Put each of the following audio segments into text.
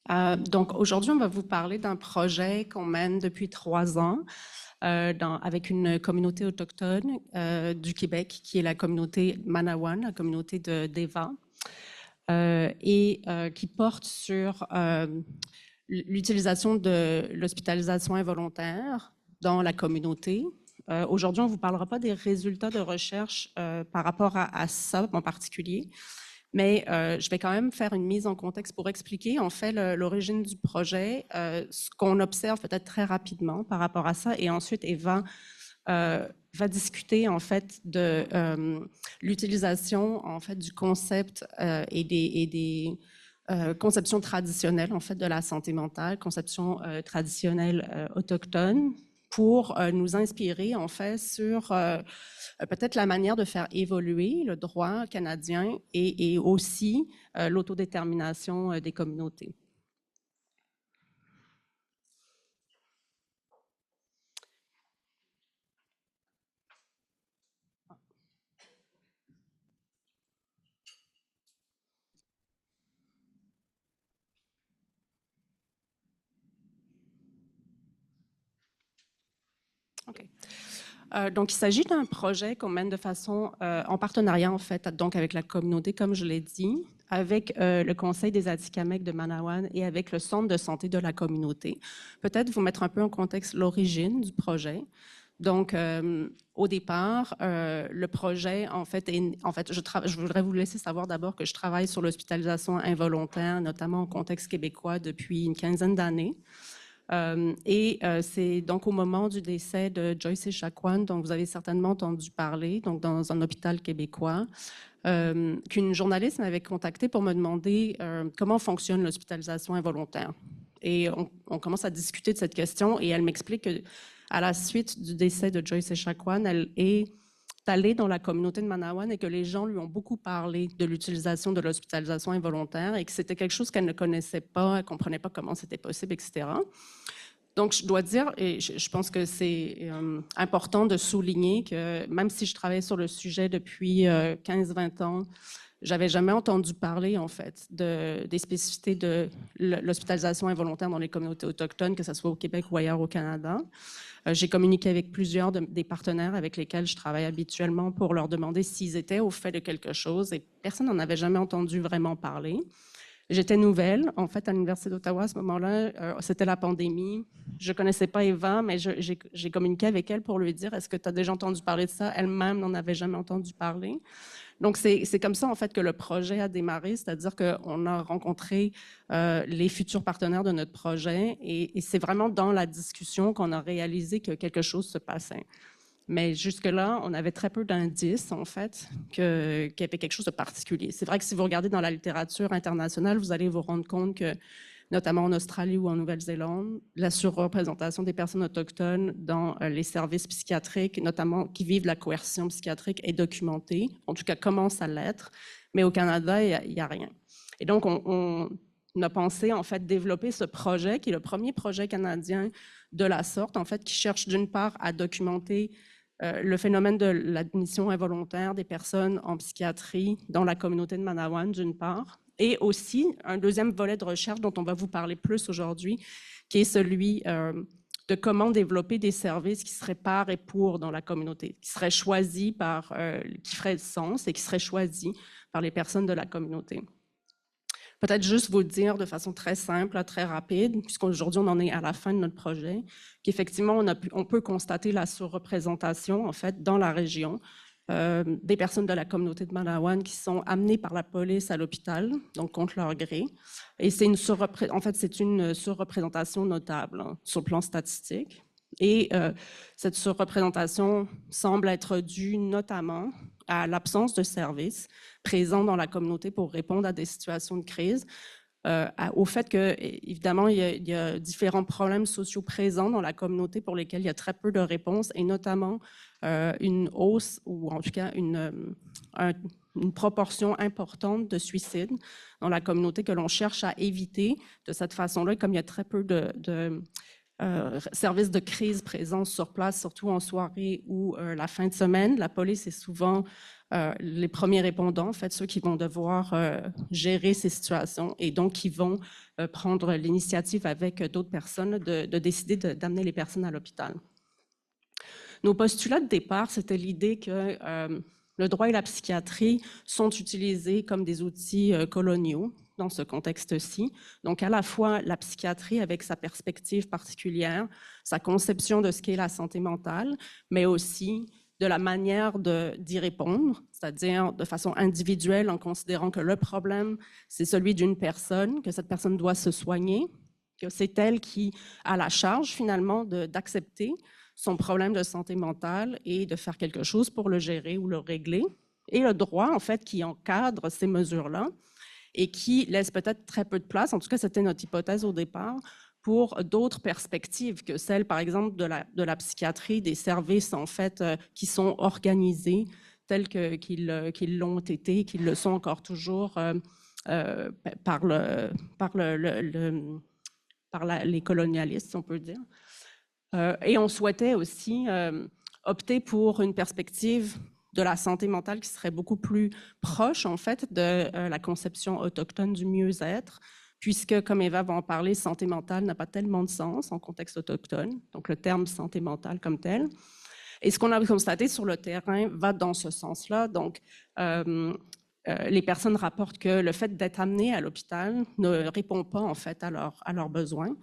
Donc aujourd'hui, on va vous parler d'un projet qu'on mène depuis 3 ans avec une communauté autochtone du Québec, qui est la communauté Manawan, la communauté d'Eva, et qui porte sur l'utilisation de l'hospitalisation involontaire dans la communauté. Aujourd'hui, on ne vous parlera pas des résultats de recherche par rapport à ça en particulier, mais je vais quand même faire une mise en contexte pour expliquer en fait l'origine du projet, ce qu'on observe peut-être très rapidement par rapport à ça, et ensuite Eva va discuter en fait de l'utilisation en fait du concept et des conceptions traditionnelles en fait de la santé mentale, conceptions traditionnelles autochtones, pour nous inspirer en fait sur peut-être la manière de faire évoluer le droit canadien et aussi l'autodétermination des communautés. OK. Donc, il s'agit d'un projet qu'on mène de façon en partenariat, en fait, donc avec la communauté, comme je l'ai dit, avec le Conseil des Atikamekw de Manawan et avec le Centre de santé de la communauté. Peut-être vous mettre un peu en contexte l'origine du projet. Donc, au départ, le projet, en fait, je voudrais vous laisser savoir d'abord que je travaille sur l'hospitalisation involontaire, notamment au contexte québécois, depuis une quinzaine d'années. C'est donc au moment du décès de Joyce Echaquan, dont vous avez certainement entendu parler, donc dans un hôpital québécois, qu'une journaliste m'avait contactée pour me demander comment fonctionne l'hospitalisation involontaire. Et on commence à discuter de cette question, et elle m'explique qu'à la suite du décès de Joyce Echaquan, elle est allée dans la communauté de Manawan et que les gens lui ont beaucoup parlé de l'utilisation de l'hospitalisation involontaire et que c'était quelque chose qu'elle ne connaissait pas, elle ne comprenait pas comment c'était possible, etc. Donc, je dois dire, et je pense que c'est important de souligner que même si je travaille sur le sujet depuis 15-20 ans, j'avais jamais entendu parler, en fait, des spécificités de l'hospitalisation involontaire dans les communautés autochtones, que ce soit au Québec ou ailleurs au Canada. J'ai communiqué avec plusieurs des partenaires avec lesquels je travaille habituellement pour leur demander s'ils étaient au fait de quelque chose, et personne n'en avait jamais entendu vraiment parler. J'étais nouvelle, en fait, à l'Université d'Ottawa à ce moment-là. C'était la pandémie. Je ne connaissais pas Eva, mais j'ai communiqué avec elle pour lui dire « Est-ce que tu as déjà entendu parler de ça? » Elle-même n'en avait jamais entendu parler. Donc, c'est comme ça, en fait, que le projet a démarré, c'est-à-dire qu'on a rencontré les futurs partenaires de notre projet et c'est vraiment dans la discussion qu'on a réalisé que quelque chose se passait. Mais jusque-là, on avait très peu d'indices, en fait, qu'il y avait quelque chose de particulier. C'est vrai que si vous regardez dans la littérature internationale, vous allez vous rendre compte que, notamment en Australie ou en Nouvelle-Zélande, la surreprésentation des personnes autochtones dans les services psychiatriques, notamment qui vivent la coercion psychiatrique, est documentée. En tout cas, commence à l'être. Mais au Canada, il n'y a rien. Et donc, on a pensé, en fait, développer ce projet, qui est le premier projet canadien de la sorte, en fait, qui cherche d'une part à documenter le phénomène de l'admission involontaire des personnes en psychiatrie dans la communauté de Manawan, d'une part, et aussi un deuxième volet de recherche dont on va vous parler plus aujourd'hui, qui est celui de comment développer des services qui seraient par et pour dans la communauté, qui seraient choisis par, qui feraient sens et qui seraient choisis par les personnes de la communauté. Peut-être juste vous dire de façon très simple, très rapide, puisqu'aujourd'hui on en est à la fin de notre projet, qu'effectivement on peut constater la surreprésentation en fait dans la région des personnes de la communauté de Manawan qui sont amenées par la police à l'hôpital, donc contre leur gré. Et c'est une surreprésentation notable sur le plan statistique. Et cette surreprésentation semble être due notamment à l'absence de services présents dans la communauté pour répondre à des situations de crise, au fait que, évidemment, il y a différents problèmes sociaux présents dans la communauté pour lesquels il y a très peu de réponses, et notamment une hausse, ou en tout cas une proportion importante de suicides dans la communauté que l'on cherche à éviter de cette façon-là, comme il y a très peu services de crise présents sur place, surtout en soirée ou la fin de semaine. La police est souvent les premiers répondants, en fait, ceux qui vont devoir gérer ces situations et donc qui vont prendre l'initiative avec d'autres personnes de décider d'amener les personnes à l'hôpital. Nos postulats de départ, c'était l'idée que le droit et la psychiatrie sont utilisés comme des outils coloniaux dans ce contexte-ci. Donc, à la fois la psychiatrie avec sa perspective particulière, sa conception de ce qu'est la santé mentale, mais aussi de la manière d'y répondre, c'est-à-dire de façon individuelle en considérant que le problème, c'est celui d'une personne, que cette personne doit se soigner, que c'est elle qui a la charge finalement d'accepter son problème de santé mentale et de faire quelque chose pour le gérer ou le régler. Et le droit, en fait, qui encadre ces mesures-là et qui laisse peut-être très peu de place, en tout cas, c'était notre hypothèse au départ, pour d'autres perspectives que celles, par exemple, de la psychiatrie, des services, en fait, qui sont organisés tels qu'ils l'ont été, qu'ils le sont encore toujours par les colonialistes, on peut dire. Et on souhaitait aussi opter pour une perspective de la santé mentale qui serait beaucoup plus proche, en fait, de la conception autochtone du mieux-être, puisque, comme Eva va en parler, santé mentale n'a pas tellement de sens en contexte autochtone, donc le terme santé mentale comme tel. Et ce qu'on a constaté sur le terrain va dans ce sens-là. Donc, les personnes rapportent que le fait d'être amené à l'hôpital ne répond pas, en fait, à leurs besoins,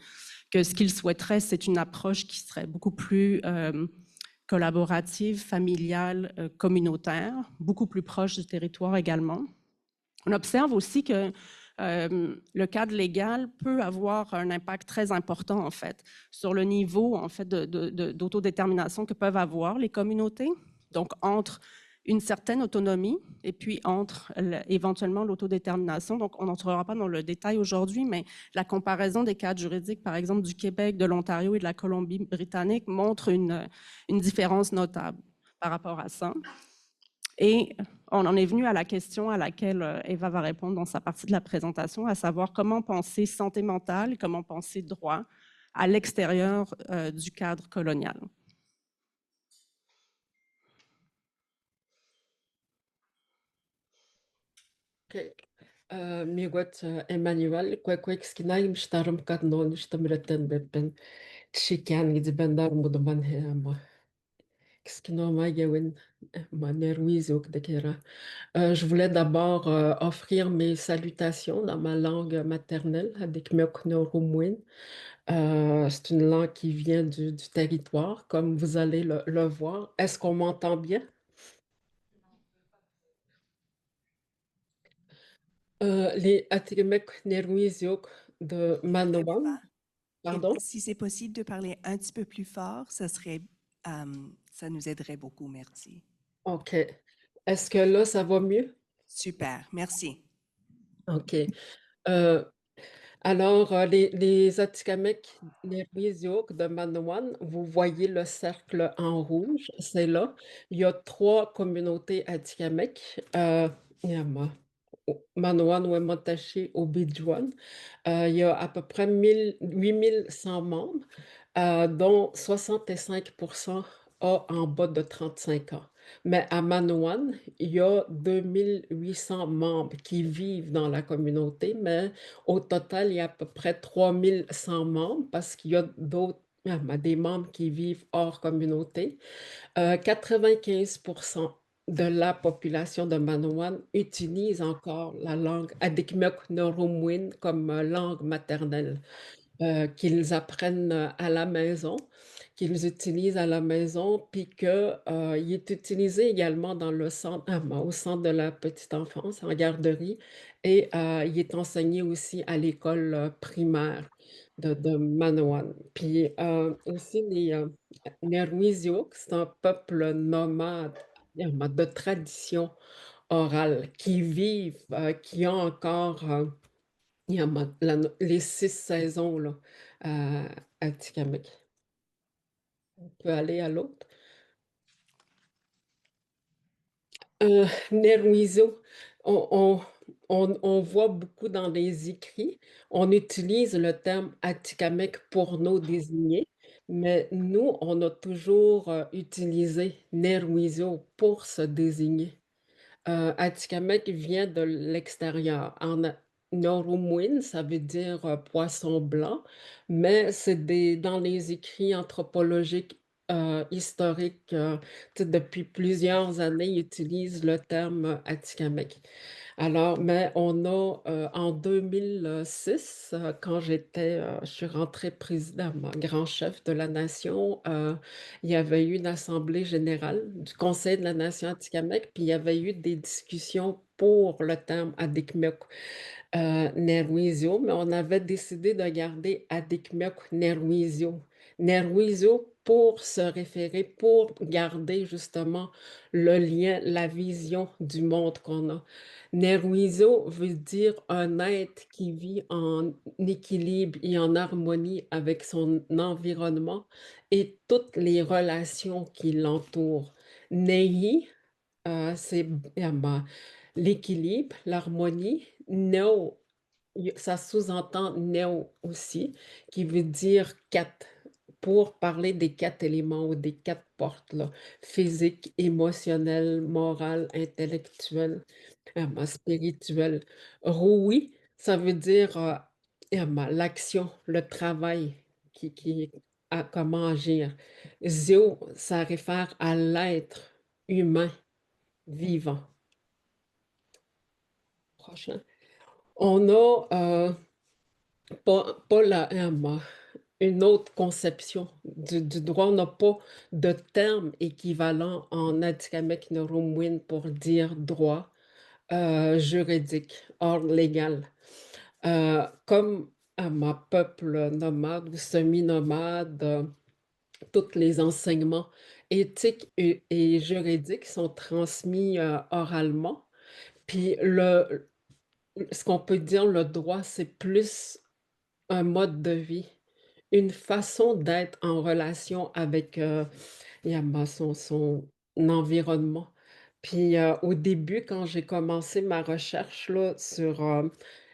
que ce qu'ils souhaiteraient, c'est une approche qui serait beaucoup plus collaborative, familiale, communautaire, beaucoup plus proche du territoire également. On observe aussi que le cadre légal peut avoir un impact très important, en fait, sur le niveau, en fait, d'autodétermination que peuvent avoir les communautés. Donc, entre une certaine autonomie et puis entre éventuellement l'autodétermination. Donc, on n'entrera pas dans le détail aujourd'hui, mais la comparaison des cadres juridiques, par exemple, du Québec, de l'Ontario et de la Colombie-Britannique montre une différence notable par rapport à ça. Et on en est venu à la question à laquelle Eva va répondre dans sa partie de la présentation, à savoir comment penser santé mentale et comment penser droit à l'extérieur du cadre colonial. Okay. Miigwech Emmanuelle, kwek skinaim shtarum kadnon shtamretten beppen tshikan gidbandar mudman hema. Skino magewin manerwizo kdekera. Je voulais d'abord offrir mes salutations dans ma langue maternelle, avec Meknorumwin. C'est une langue qui vient du territoire, comme vous allez le voir. Est-ce qu'on m'entend bien? Les Atiremek Nerwiziok de Manoan, Eva, pardon. si c'est possible de parler un petit peu plus fort, ça nous aiderait beaucoup. Merci. OK. Est-ce que là, ça va mieux? Super, merci. OK. Euh, alors, les Atikamekw Nerwiziok de Manoan, vous voyez le cercle en rouge, c'est là. Il y a 3 communautés Atikamekw. Il y a Manoan, Wemotashi, Obidjuan. Il y a à peu près 8100 membres, dont 65% ont en bas de 35 ans. Mais à Manoan, il y a 2800 membres qui vivent dans la communauté, mais au total, il y a à peu près 3100 membres parce qu'il y a des membres qui vivent hors communauté. 95% de la population de Manoan utilise encore la langue Adikmek Norumwin comme langue maternelle, qu'ils apprennent à la maison, qu'ils utilisent à la maison, puis qu'il est utilisé également dans le centre, au centre de la petite enfance, en garderie, et il est enseigné aussi à l'école primaire de Manoan. Puis aussi, les Nerwisiok, c'est un peuple nomade de tradition orale qui vivent, qui ont encore les 6 saisons là, à Atikamek. On peut aller à l'autre. Nerwizo, on on on voit beaucoup dans les écrits, on utilise le terme Atikamekw pour nous désigner, mais nous, on a toujours, utilisé Nerwizo pour se désigner. Atikamekw vient de l'extérieur. Norumwin, ça veut dire, poisson blanc, mais c'est dans les écrits anthropologiques, historiques, tu sais, depuis plusieurs années, ils utilisent le terme, Atikamekw. Alors, mais on a, en 2006, quand je suis rentrée présidente, grand chef de la nation, il y avait eu une assemblée générale du Conseil de la nation atikamekw, puis il y avait eu des discussions pour le terme Adikmekw, Nerwizio, mais on avait décidé de garder Adikmekw Nerwizio. Nerwizio pour se référer, pour garder justement le lien, la vision du monde qu'on a. Nerwizo veut dire un être qui vit en équilibre et en harmonie avec son environnement et toutes les relations qui l'entourent. Nehi, c'est l'équilibre, l'harmonie. Neo, ça sous-entend Neo aussi, qui veut dire quatre, pour parler des quatre éléments ou des quatre portes, là, physique, émotionnel, moral, intellectuel, spirituel. Rui, ça veut dire l'action, le travail, comment agir. Zio, ça réfère à l'être humain vivant. Prochain. On a pas une autre conception du droit. On n'a pas de terme équivalent en Atikamekw Norumwin pour dire droit juridique, ordre légal. Comme ma peuple nomade ou semi-nomade, tous les enseignements éthiques et juridiques sont transmis oralement. Puis ce qu'on peut dire, le droit, c'est plus un mode de vie, une façon d'être en relation avec son environnement. Puis au début, quand j'ai commencé ma recherche là, sur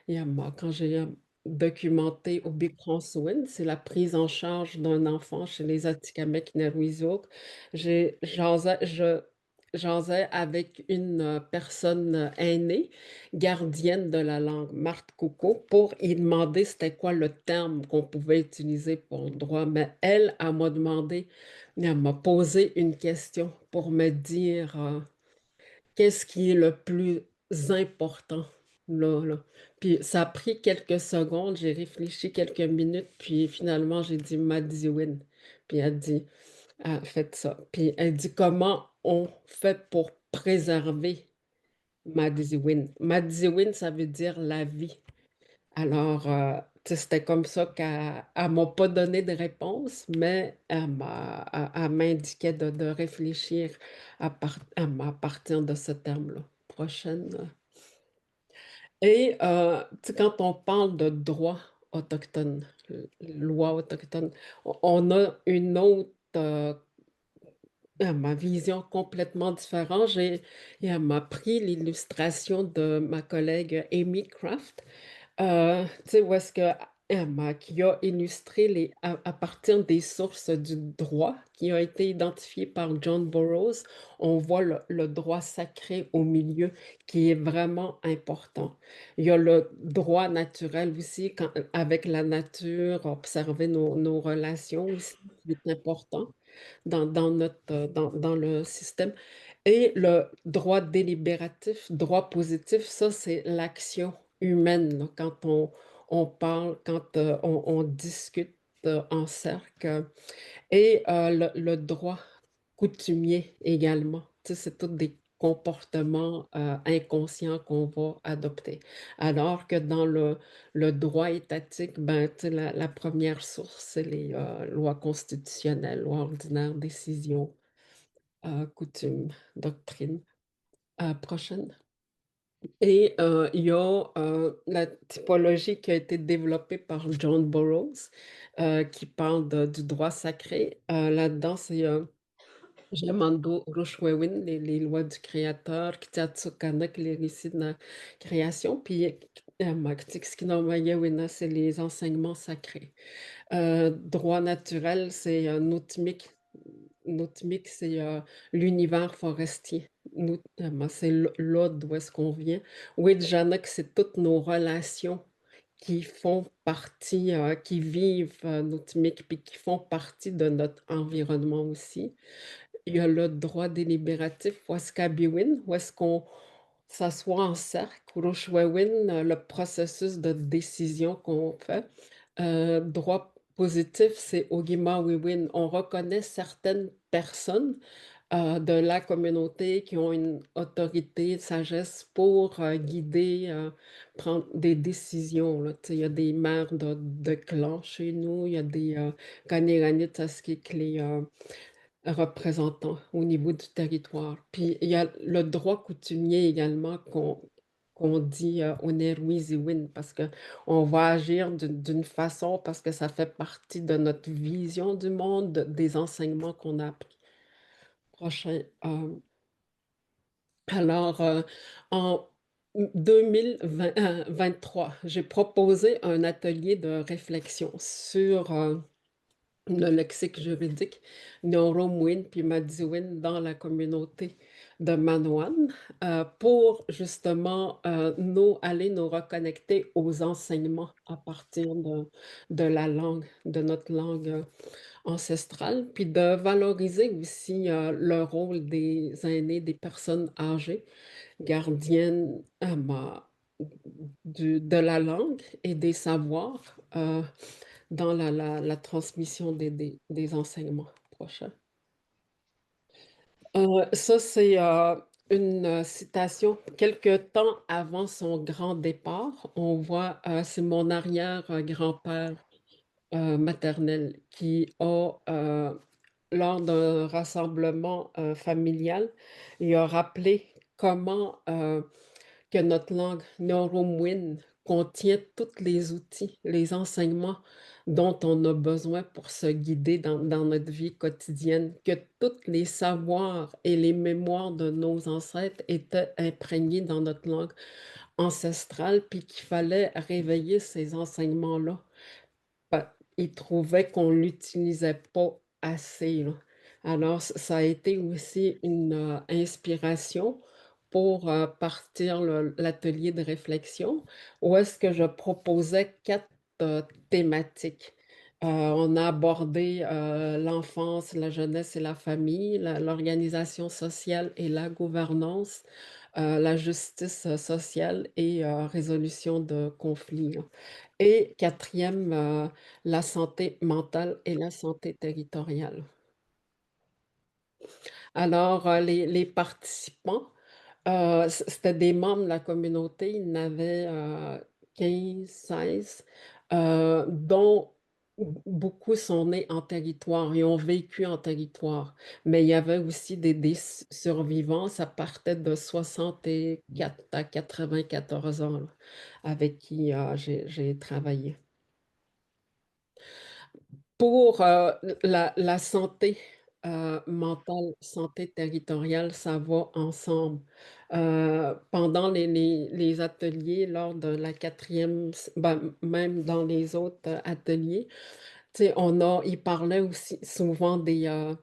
quand j'ai documenté au Big Crosswind, c'est la prise en charge d'un enfant chez les Atikamekw Nerwizok, j'asais avec une personne aînée, gardienne de la langue, Marthe Coco, pour y demander c'était quoi le terme qu'on pouvait utiliser pour le droit. Mais elle m'a demandé, elle m'a posé une question pour me dire qu'est-ce qui est le plus important là, là. Puis ça a pris quelques secondes, j'ai réfléchi quelques minutes, puis finalement j'ai dit Madiwin. Puis elle dit, faites ça. Puis elle dit comment on fait pour préserver Madiwin. Madiwin, ça veut dire la vie. Alors, tu sais, c'était comme ça qu'elle m'a pas donné de réponse, mais elle m'indiquait de réfléchir à partir de ce terme-là. Prochaine. Et tu sais, quand on parle de droit autochtone, loi autochtone, on a une autre ma vision complètement différente. Elle m'a pris l'illustration de ma collègue Amy Craft, tu sais, où est-ce que qui a illustré à partir des sources du droit qui a été identifié par John Burroughs, on voit le droit sacré au milieu qui est vraiment important. Il y a le droit naturel aussi, avec la nature, observer nos relations aussi, qui est important dans le système. Et le droit délibératif, droit positif, ça, c'est l'action humaine, là, quand on parle, quand on discute en cercle. Et le droit coutumier également. Tu sais, c'est tous des comportements inconscients qu'on va adopter. Alors que dans le droit étatique, ben, tu sais, la première source, c'est les lois constitutionnelles, lois ordinaires, décisions, coutumes, doctrines. Prochaine. Et il y a la typologie qui a été développée par John Burroughs, qui parle du droit sacré. Là-dedans, c'est Jamando Rushwewin, les lois du créateur, Ktiatsukanak, les récits de la création, puis Maktikskinormayewina, c'est les enseignements sacrés. Droit naturel, c'est Nutmik. Nutmik, c'est l'univers forestier. C'est là d'où est-ce qu'on vient. Widjanak, c'est toutes nos relations qui font partie, qui vivent Nutmik, puis qui font partie de notre environnement aussi. Il y a le droit délibératif, Waskabiwin, où est-ce qu'on s'assoit en cercle, Kurushwewin, le processus de décision qu'on fait. Droit positif, c'est Ogimawiwin. On reconnaît certaines personnes de la communauté qui ont une autorité, sagesse pour guider, prendre des décisions, là. Tu sais, il y a des mères de clan chez nous, il y a des Kaniranitasky, les représentants au niveau du territoire. Puis il y a le droit coutumier également qu'on dit Oneruiziwin, parce qu'on va agir d'une façon, parce que ça fait partie de notre vision du monde, des enseignements qu'on a appris. Prochain. Alors, en 2023, j'ai proposé un atelier de réflexion sur le lexique juridique Neuromwin puis Madiwin dans la communauté de Manoan pour justement aller nous reconnecter aux enseignements à partir de la langue, de notre langue ancestrale, puis de valoriser aussi le rôle des aînés, des personnes âgées, gardiennes de la langue et des savoirs. Dans la transmission des enseignements prochains. Ça, c'est une citation quelque temps avant son grand départ. On voit, c'est mon arrière-grand-père maternel qui a, lors d'un rassemblement familial, il a rappelé comment que notre langue neuromouine contient tous les outils, les enseignements dont on a besoin pour se guider dans notre vie quotidienne, que tous les savoirs et les mémoires de nos ancêtres étaient imprégnés dans notre langue ancestrale, puis qu'il fallait réveiller ces enseignements-là. Ils trouvaient qu'on l'utilisait pas assez, là. Alors, ça a été aussi une inspiration pour partir l'atelier de réflexion, où est-ce que je proposais 4 thématiques. On a abordé l'enfance, la jeunesse et la famille, l'organisation sociale et la gouvernance, la justice sociale et résolution de conflits, là. Et quatrième, la santé mentale et la santé territoriale. Alors, les participants, c'était des membres de la communauté, il y en avait 15-16, dont beaucoup sont nés en territoire et ont vécu en territoire. Mais il y avait aussi des survivants, ça partait de 64 à 94 ans, là, avec qui j'ai travaillé. Pour la santé mentale, santé territoriale, ça va ensemble. Pendant les ateliers, lors de la quatrième, même dans les autres ateliers, tu sais, il parlait aussi souvent des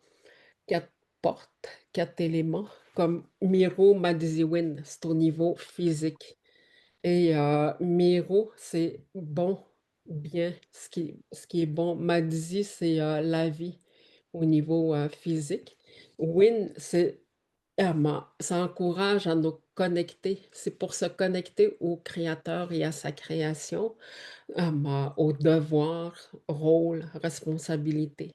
4 portes, 4 éléments, comme Miro Madziwin, c'est au niveau physique. Et Miro, c'est bon, bien, ce qui est bon. Madzi, c'est la vie au niveau physique. Win, c'est ça encourage à nous connecter. C'est pour se connecter au créateur et à sa création, aux devoirs, rôles, responsabilités.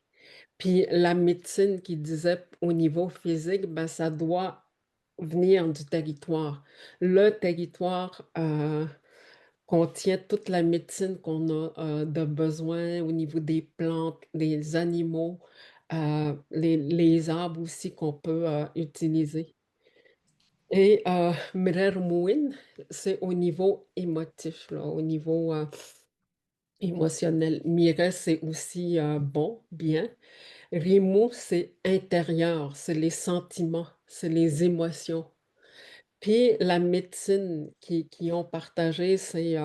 Puis la médecine qui disait au niveau physique, ben, ça doit venir du territoire. Le territoire contient toute la médecine qu'on a de besoin au niveau des plantes, des animaux, les arbres aussi qu'on peut utiliser. Et Mrermuin, c'est au niveau émotif, là, au niveau émotionnel. Mire, c'est aussi bon, bien. Rimu, c'est intérieur, c'est les sentiments, c'est les émotions. Puis la médecine qui ont partagé, c'est,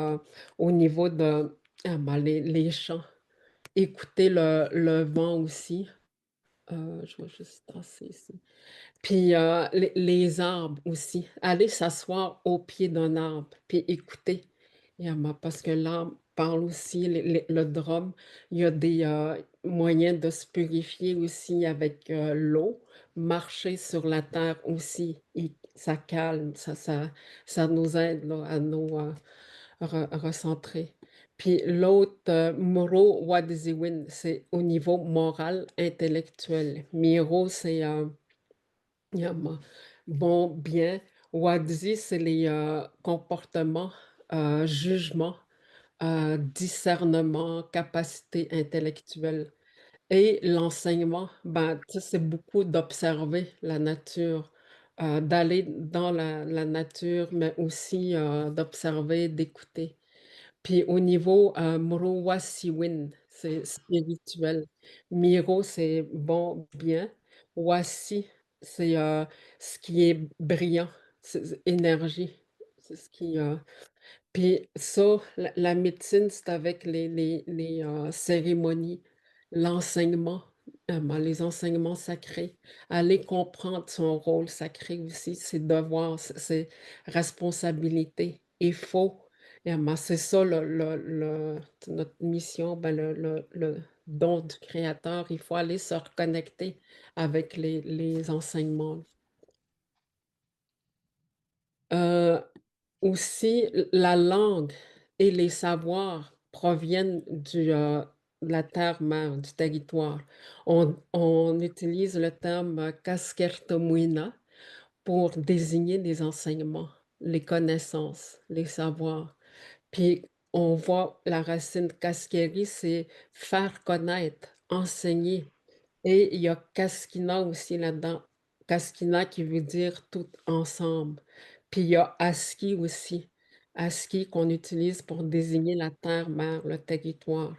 au niveau de, les chants. Écouter le vent aussi. Je vais juste tasser ici. Puis, les arbres aussi. Aller s'asseoir au pied d'un arbre, puis écouter. Parce que l'arbre parle aussi, le drum. Il y a des, moyens de se purifier aussi avec, l'eau. Marcher sur la terre aussi, et ça calme, ça nous aide là à nous, recentrer. Puis l'autre, Moro Wadiziwin, c'est au niveau moral, intellectuel. Miro, c'est, Yama. Bon, bien. Wadzi, c'est les, comportements, jugements, discernement, capacité intellectuelle. Et l'enseignement, ben, tu sais, c'est beaucoup d'observer la nature, d'aller dans la nature, mais aussi, d'observer, d'écouter. Puis au niveau, Moro-Wasiwin, c'est spirituel. Miro, c'est bon, bien. Wasi, c'est, ce qui est brillant, c'est énergie. C'est ce qui, puis ça, la médecine, c'est avec les, cérémonies, l'enseignement, les enseignements sacrés. Aller comprendre son rôle sacré aussi, ses devoirs, ses responsabilités. Il faut, c'est ça notre mission, ben le don du créateur. Il faut aller se reconnecter avec les enseignements. Heu Aussi, la langue et les savoirs proviennent de la terre-mère, du territoire. On utilise le terme, "kaskertomuina" pour désigner les enseignements, les connaissances, les savoirs. Puis on voit la racine "kaskeri", c'est faire connaître, enseigner. Et il y a Kaskina aussi là-dedans. Kaskina qui veut dire tout ensemble. Puis il y a Aski aussi. Aski qu'on utilise pour désigner la terre-mère, le territoire.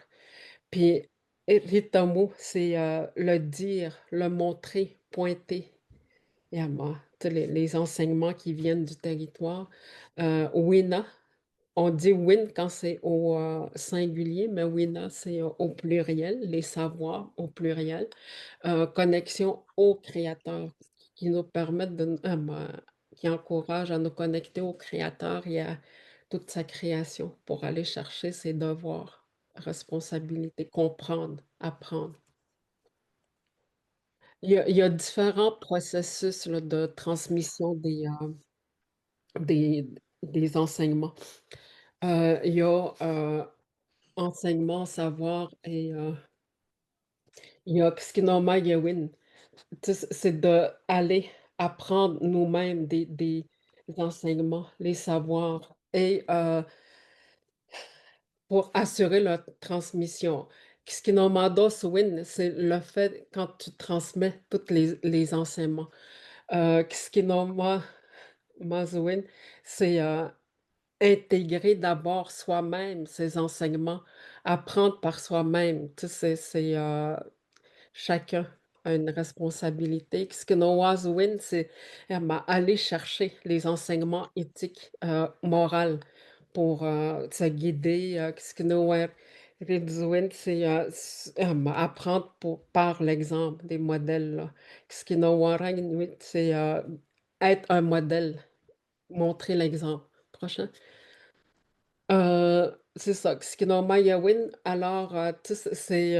Puis Ritamu, c'est, le dire, le montrer, pointer. Yama, tu sais, les enseignements qui viennent du territoire. Wina, on dit win quand c'est au, singulier, mais wina, c'est, au pluriel, les savoirs au pluriel. Connexion au créateur qui nous permettent qui encourage à nous connecter au créateur et à toute sa création pour aller chercher ses devoirs, responsabilités, comprendre, apprendre. Il y a différents processus là, de transmission des des enseignements. Il y a, enseignement, savoir et il y a Skinomagewin. Tu sais, c'est d'aller apprendre nous-mêmes des enseignements, les savoirs et pour assurer leur transmission. Skinomado-Swin, c'est le fait quand tu transmets tous les enseignements. Skinomazowin, c'est, intégrer d'abord soi-même ces enseignements, apprendre par soi-même. Tu sais, chacun a une responsabilité. Win, c'est, aller chercher les enseignements éthiques, morales pour, se guider. Win, c'est, apprendre par l'exemple des modèles, là. Win, c'est, être un modèle, montrer l'exemple. Prochain. C'est ça, Skinomaya-Win, alors, tu sais, c'est,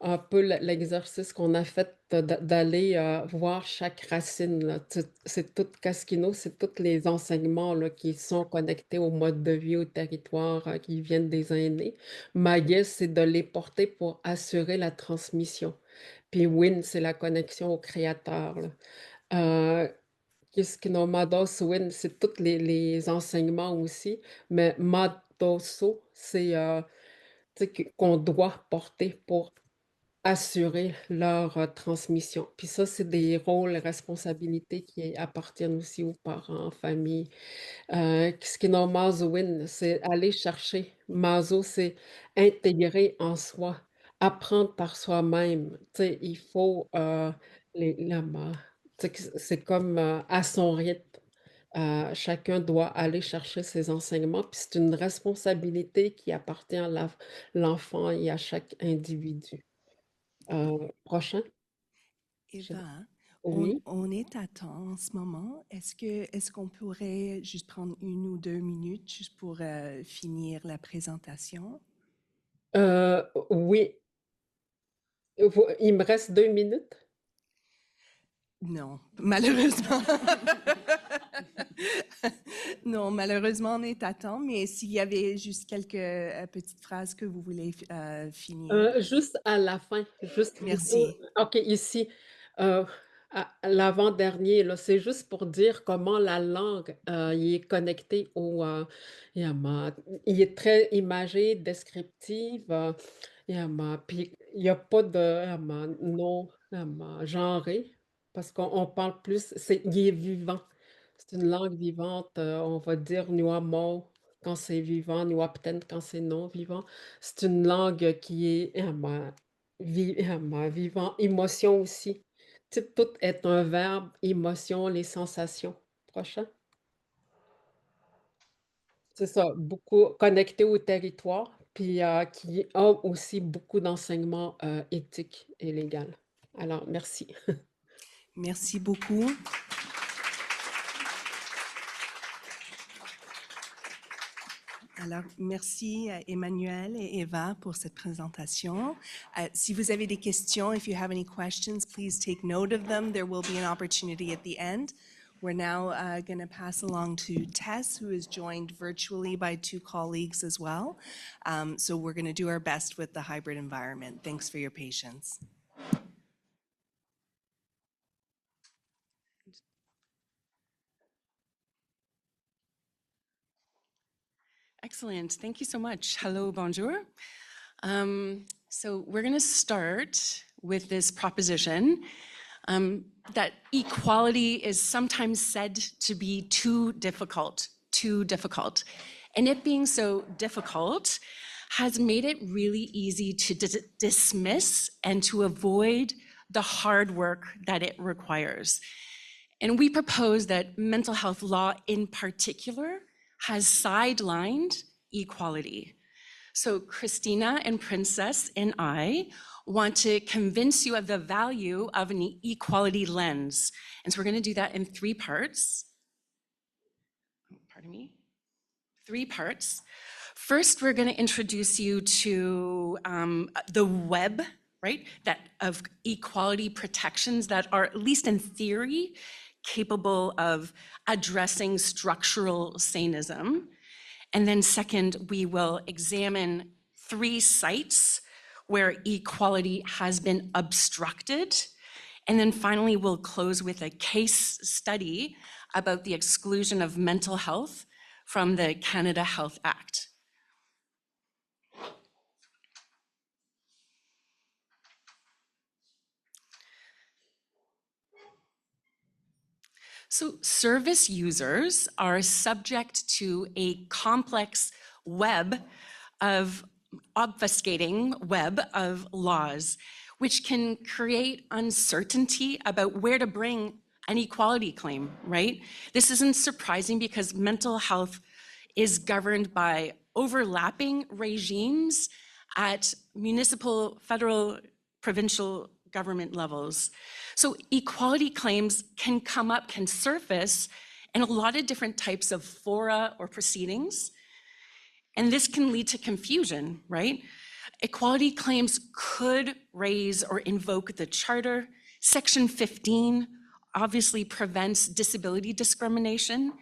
un peu l'exercice qu'on a fait d'aller, voir chaque racine, là. C'est tout Kaskino, c'est tous les enseignements, là, qui sont connectés au mode de vie, au territoire, qui viennent des aînés. Maguès, c'est de les porter pour assurer la transmission. Puis Win, c'est la connexion au créateur, là. Heu Qu'est-ce que nos Madoso-win, c'est tous les enseignements aussi, mais Madoso, c'est, tu sais, qu'on doit porter pour assurer leur, transmission. Puis ça, c'est des rôles et responsabilités qui appartiennent aussi aux parents, famille. Qu'est-ce que nos Mazo-win, c'est aller chercher. Mazo, c'est intégrer en soi, apprendre par soi-même. Tu sais, il faut, tu sais, que c'est comme, à son rythme. Chacun doit aller chercher ses enseignements, puis c'est une responsabilité qui appartient à l'enfant et à chaque individu. Prochain? Je Eva, Oui. on est à temps en ce moment. Est-ce qu'on pourrait juste prendre 1 ou 2 minutes juste pour finir la présentation? Oui. Il me reste 2 minutes? Non, malheureusement. Non, malheureusement, on est à temps, mais s'il y avait juste quelques petites phrases que vous voulez finir. Juste à la fin, juste vous dire Merci. OK, ici, heu, à l'avant-dernier, là, c'est juste pour dire comment la langue, il est connecté yama il est très imagé, descriptive, puis il y a pas de non, genré, parce qu'on parle plus il est vivant. C'est une langue vivante, on va dire Nuamo quand c'est vivant, Nuapten quand c'est non vivant. C'est une langue qui est vivant, émotion aussi. Tu sais, tout est un verbe, émotion, les sensations. Prochain. C'est ça, beaucoup connecté au territoire, puis qui a aussi beaucoup d'enseignements éthiques et légal. Alors, merci. Merci beaucoup. Alors, merci à Emmanuelle et Eva pour cette présentation. Si vous avez des questions, if you have any questions, please take note of them. There will be an opportunity at the end. We're now going to pass along to Tess, who is joined virtually by 2 colleagues as well. So we're going to do our best with the hybrid environment. Thanks for your patience. Excellent. Thank you so much. Hello, bonjour. So we're going to start with this proposition that equality is sometimes said to be too difficult. And it being so difficult has made it really easy to dismiss and to avoid the hard work that it requires. And we propose that mental health law in particular has sidelined equality. So Christina and Princess and I want to convince you of the value of an equality lens. And so we're going to do that in 3 parts. Pardon me. 3 parts. First, we're going to introduce you to the web, right, of equality protections that are, at least in theory, capable of addressing structural sanism. And then second, we will examine 3 sites where equality has been obstructed. And then finally, we'll close with a case study about the exclusion of mental health from the Canada Health Act. So service users are subject to a complex obfuscating web of laws, which can create uncertainty about where to bring an equality claim, right? This isn't surprising because mental health is governed by overlapping regimes at municipal, federal, provincial government levels. So equality claims can surface in a lot of different types of fora or proceedings. And this can lead to confusion, right? Equality claims could raise or invoke the Charter. Section 15 obviously prevents disability discrimination,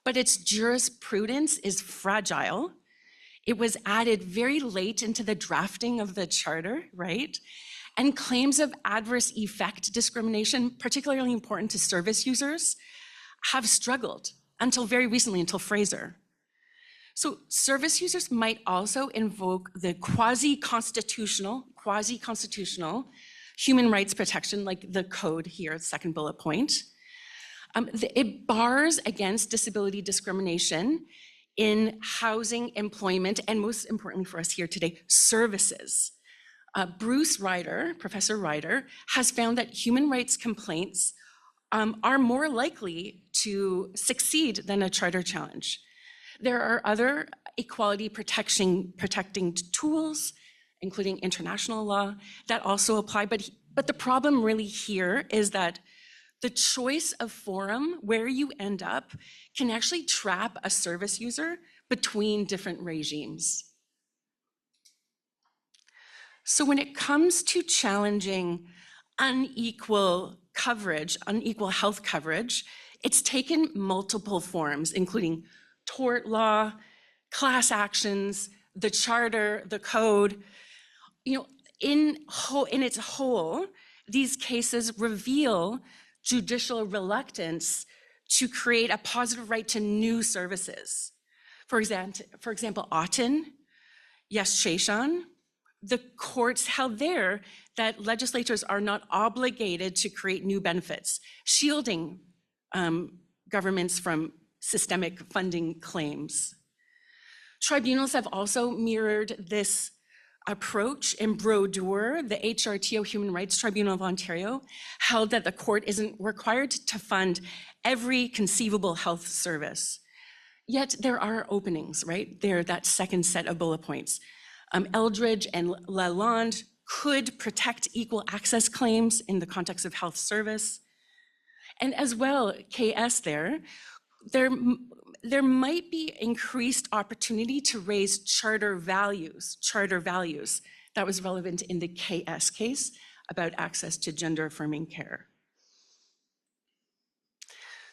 but its jurisprudence is fragile. It was added very late into the drafting of the Charter, right? And claims of adverse effect discrimination, particularly important to service users, have struggled until very recently, until Fraser. So service users might also invoke the quasi-constitutional human rights protection, like the code here, second bullet point. It bars against disability discrimination in housing, employment, and most importantly for us here today, services. Bruce Ryder, Professor Ryder, has found that human rights complaints are more likely to succeed than a charter challenge. There are other equality protecting tools, including international law, that also apply, but the problem really here is that the choice of forum where you end up can actually trap a service user between different regimes. So when it comes to challenging unequal coverage, unequal health coverage, it's taken multiple forms, including tort law, class actions, the charter, the code. You know, in its whole, these cases reveal judicial reluctance to create a positive right to new services. For example, Auten, Yes Sheshan, the courts held there that legislatures are not obligated to create new benefits, shielding governments from systemic funding claims. Tribunals have also mirrored this approach. In Brodeur, the HRTO Human Rights Tribunal of Ontario held that the court isn't required to fund every conceivable health service. Yet there are openings, right? There, that second set of bullet points. Eldridge and Lalonde could protect equal access claims in the context of health service. And as well, KS there might be increased opportunity to raise charter values. That was relevant in the KS case about access to gender-affirming care.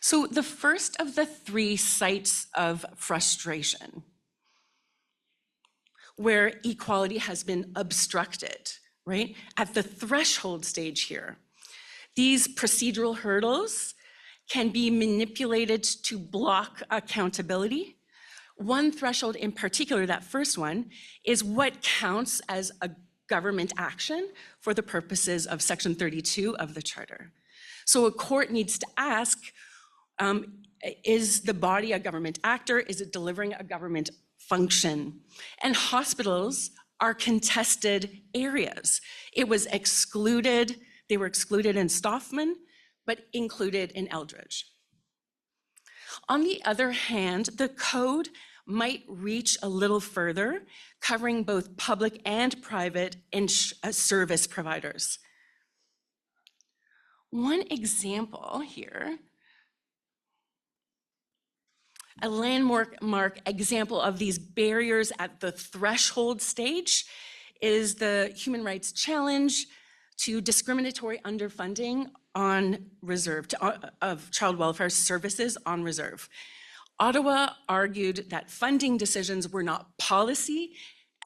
So the first of the three sites of frustration where equality has been obstructed, right? At the threshold stage here, these procedural hurdles can be manipulated to block accountability. One threshold in particular, that first one, is what counts as a government action for the purposes of Section 32 of the Charter. So a court needs to ask, is the body a government actor? Is it delivering a government function? And hospitals are contested areas. It was excluded, they were excluded in Stoffman, but included in Eldridge. On the other hand, the code might reach a little further, covering both public and private service providers. One example here, a landmark example of these barriers at the threshold stage is the human rights challenge to discriminatory underfunding on reserve, of child welfare services on reserve. Ottawa argued that funding decisions were policy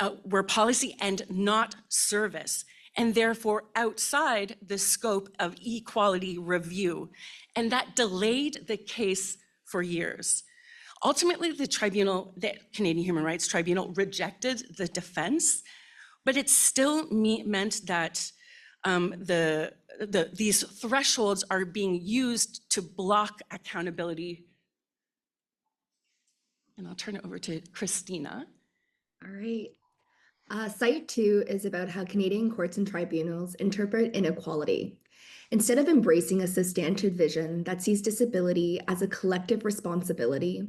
and not service, and therefore outside the scope of equality review. And that delayed the case for years. Ultimately, the Canadian Human Rights Tribunal rejected the defense, but it still meant that these thresholds are being used to block accountability. And I'll turn it over to Christina. All right. Site 2 is about how Canadian courts and tribunals interpret inequality. Instead of embracing a substantive vision that sees disability as a collective responsibility,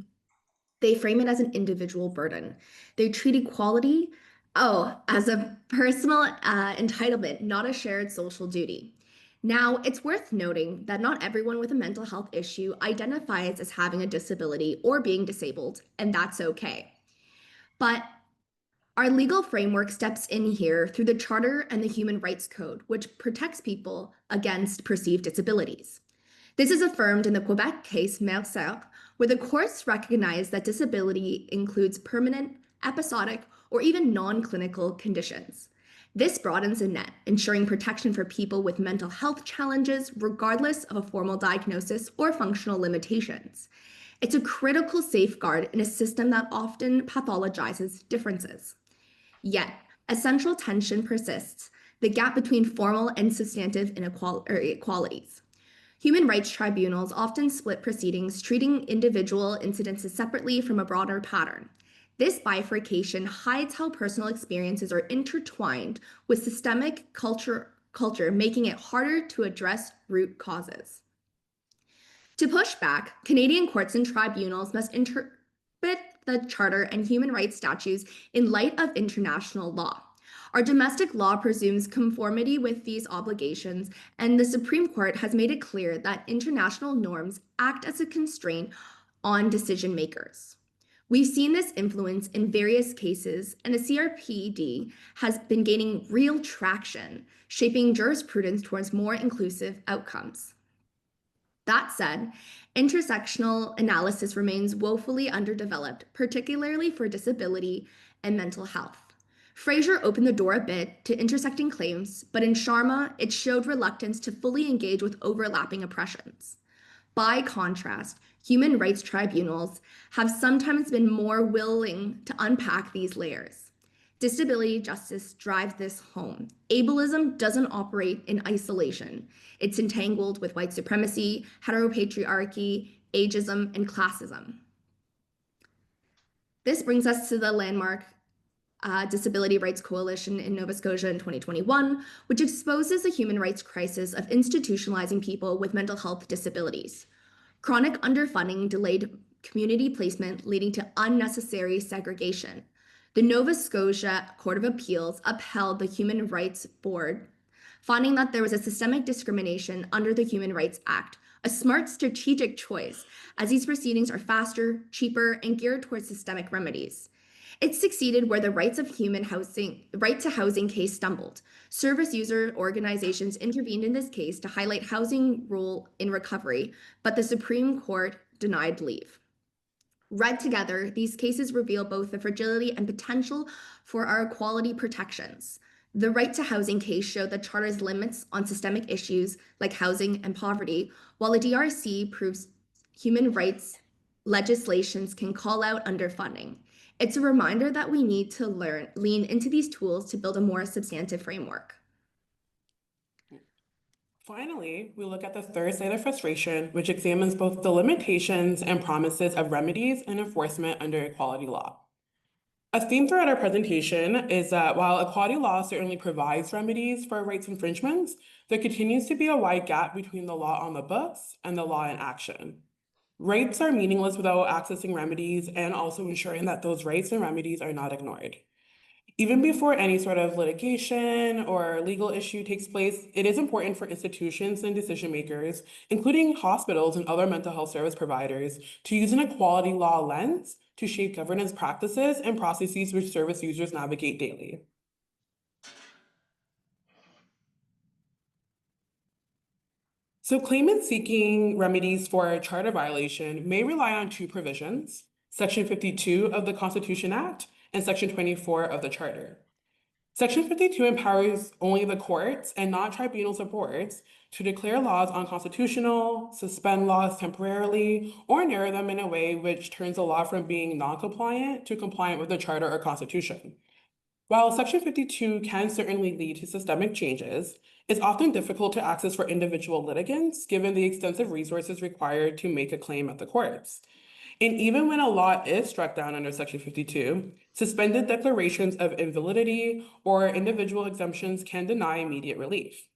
they frame it as an individual burden. They treat equality, as a personal entitlement, not a shared social duty. Now, it's worth noting that not everyone with a mental health issue identifies as having a disability or being disabled, and that's okay. But our legal framework steps in here through the Charter and the Human Rights Code, which protects people against perceived disabilities. This is affirmed in the Quebec case Mercer, where the courts recognize that disability includes permanent, episodic, or even non-clinical conditions. This broadens the net, ensuring protection for people with mental health challenges, regardless of a formal diagnosis or functional limitations. It's a critical safeguard in a system that often pathologizes differences. Yet, a central tension persists, the gap between formal and substantive inequalities. Human rights tribunals often split proceedings, treating individual incidences separately from a broader pattern. This bifurcation hides how personal experiences are intertwined with systemic culture, making it harder to address root causes. To push back, Canadian courts and tribunals must interpret the Charter and human rights statutes in light of international law. Our domestic law presumes conformity with these obligations, and the Supreme Court has made it clear that international norms act as a constraint on decision makers. We've seen this influence in various cases, and the CRPD has been gaining real traction, shaping jurisprudence towards more inclusive outcomes. That said, intersectional analysis remains woefully underdeveloped, particularly for disability and mental health. Fraser opened the door a bit to intersecting claims, but in Sharma, it showed reluctance to fully engage with overlapping oppressions. By contrast, human rights tribunals have sometimes been more willing to unpack these layers. Disability justice drives this home. Ableism doesn't operate in isolation. It's entangled with white supremacy, heteropatriarchy, ageism, and classism. This brings us to the landmark Disability Rights Coalition in Nova Scotia in 2021, which exposes the human rights crisis of institutionalizing people with mental health disabilities. Chronic underfunding delayed community placement, leading to unnecessary segregation. The Nova Scotia Court of Appeals upheld the Human Rights Board, finding that there was a systemic discrimination under the Human Rights Act, a smart strategic choice, as these proceedings are faster, cheaper, and geared towards systemic remedies. It succeeded where the right to housing case stumbled. Service user organizations intervened in this case to highlight housing role in recovery, but the Supreme Court denied leave. Read together, these cases reveal both the fragility and potential for our equality protections. The right to housing case showed the Charter's limits on systemic issues like housing and poverty, while the DRC proves human rights legislations can call out underfunding. It's a reminder that we need to lean into these tools to build a more substantive framework. Finally, we look at the third side of frustration, which examines both the limitations and promises of remedies and enforcement under equality law. A theme throughout our presentation is that while equality law certainly provides remedies for rights infringements, there continues to be a wide gap between the law on the books and the law in action. Rights are meaningless without accessing remedies and also ensuring that those rights and remedies are not ignored. Even before any sort of litigation or legal issue takes place, it is important for institutions and decision makers, including hospitals and other mental health service providers, to use an equality law lens to shape governance practices and processes which service users navigate daily. So claimants seeking remedies for a charter violation may rely on two provisions, Section 52 of the Constitution Act and Section 24 of the Charter. Section 52 empowers only the courts and not tribunals or boards to declare laws unconstitutional, suspend laws temporarily, or narrow them in a way which turns a law from being non-compliant to compliant with the Charter or Constitution. While Section 52 can certainly lead to systemic changes, it's often difficult to access for individual litigants given the extensive resources required to make a claim at the courts. And even when a law is struck down under Section 52, suspended declarations of invalidity or individual exemptions can deny immediate relief.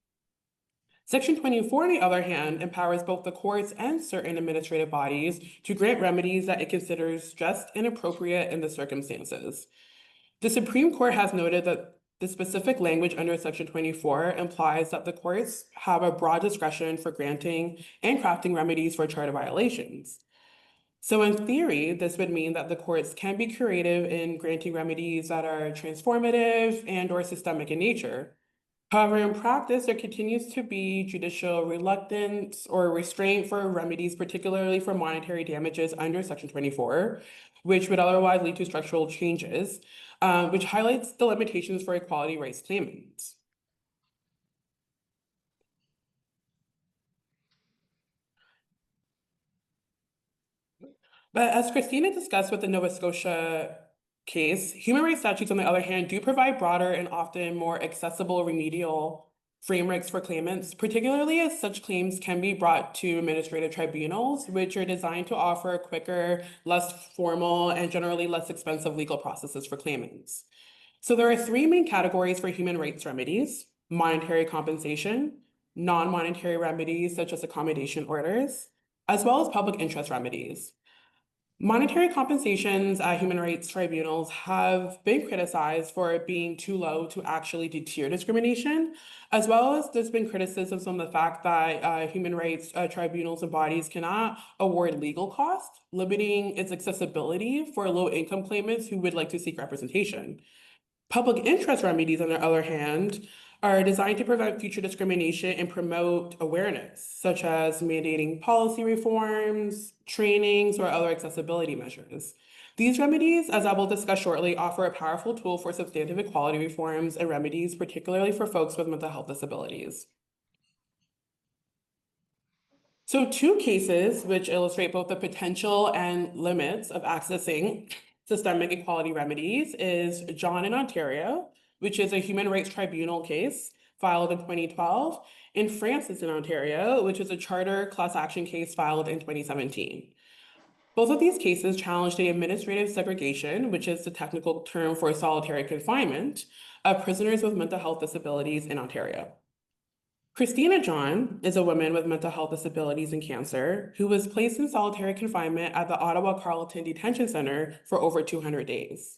Section 24, on the other hand, empowers both the courts and certain administrative bodies to grant remedies that it considers just and appropriate in the circumstances. The Supreme Court has noted that the specific language under Section 24 implies that the courts have a broad discretion for granting and crafting remedies for charter violations. So in theory, this would mean that the courts can be creative in granting remedies that are transformative and/or systemic in nature. However, in practice, there continues to be judicial reluctance or restraint for remedies, particularly for monetary damages under Section 24, which would otherwise lead to structural changes, which highlights the limitations for equality rights claimants. But as Christina discussed with the Nova Scotia case, human rights statutes, on the other hand, do provide broader and often more accessible remedial frameworks for claimants, particularly as such claims can be brought to administrative tribunals, which are designed to offer quicker, less formal, and generally less expensive legal processes for claimants. So there are three main categories for human rights remedies: monetary compensation, non-monetary remedies such as accommodation orders, as well as public interest remedies. Monetary compensations at human rights tribunals have been criticized for being too low to actually deter discrimination, as well as there's been criticisms on the fact that human rights tribunals and bodies cannot award legal costs, limiting its accessibility for low-income claimants who would like to seek representation. Public interest remedies, on the other hand, are designed to prevent future discrimination and promote awareness, such as mandating policy reforms, trainings, or other accessibility measures. These remedies, as I will discuss shortly, offer a powerful tool for substantive equality reforms and remedies, particularly for folks with mental health disabilities. So two cases which illustrate both the potential and limits of accessing systemic equality remedies is John in Ontario, which is a human rights tribunal case filed in 2012, and Francis in Ontario, which is a charter class action case filed in 2017. Both of these cases challenged the administrative segregation, which is the technical term for solitary confinement, of prisoners with mental health disabilities in Ontario. Christina John is a woman with mental health disabilities and cancer who was placed in solitary confinement at the Ottawa Carleton Detention Center for over 200 days.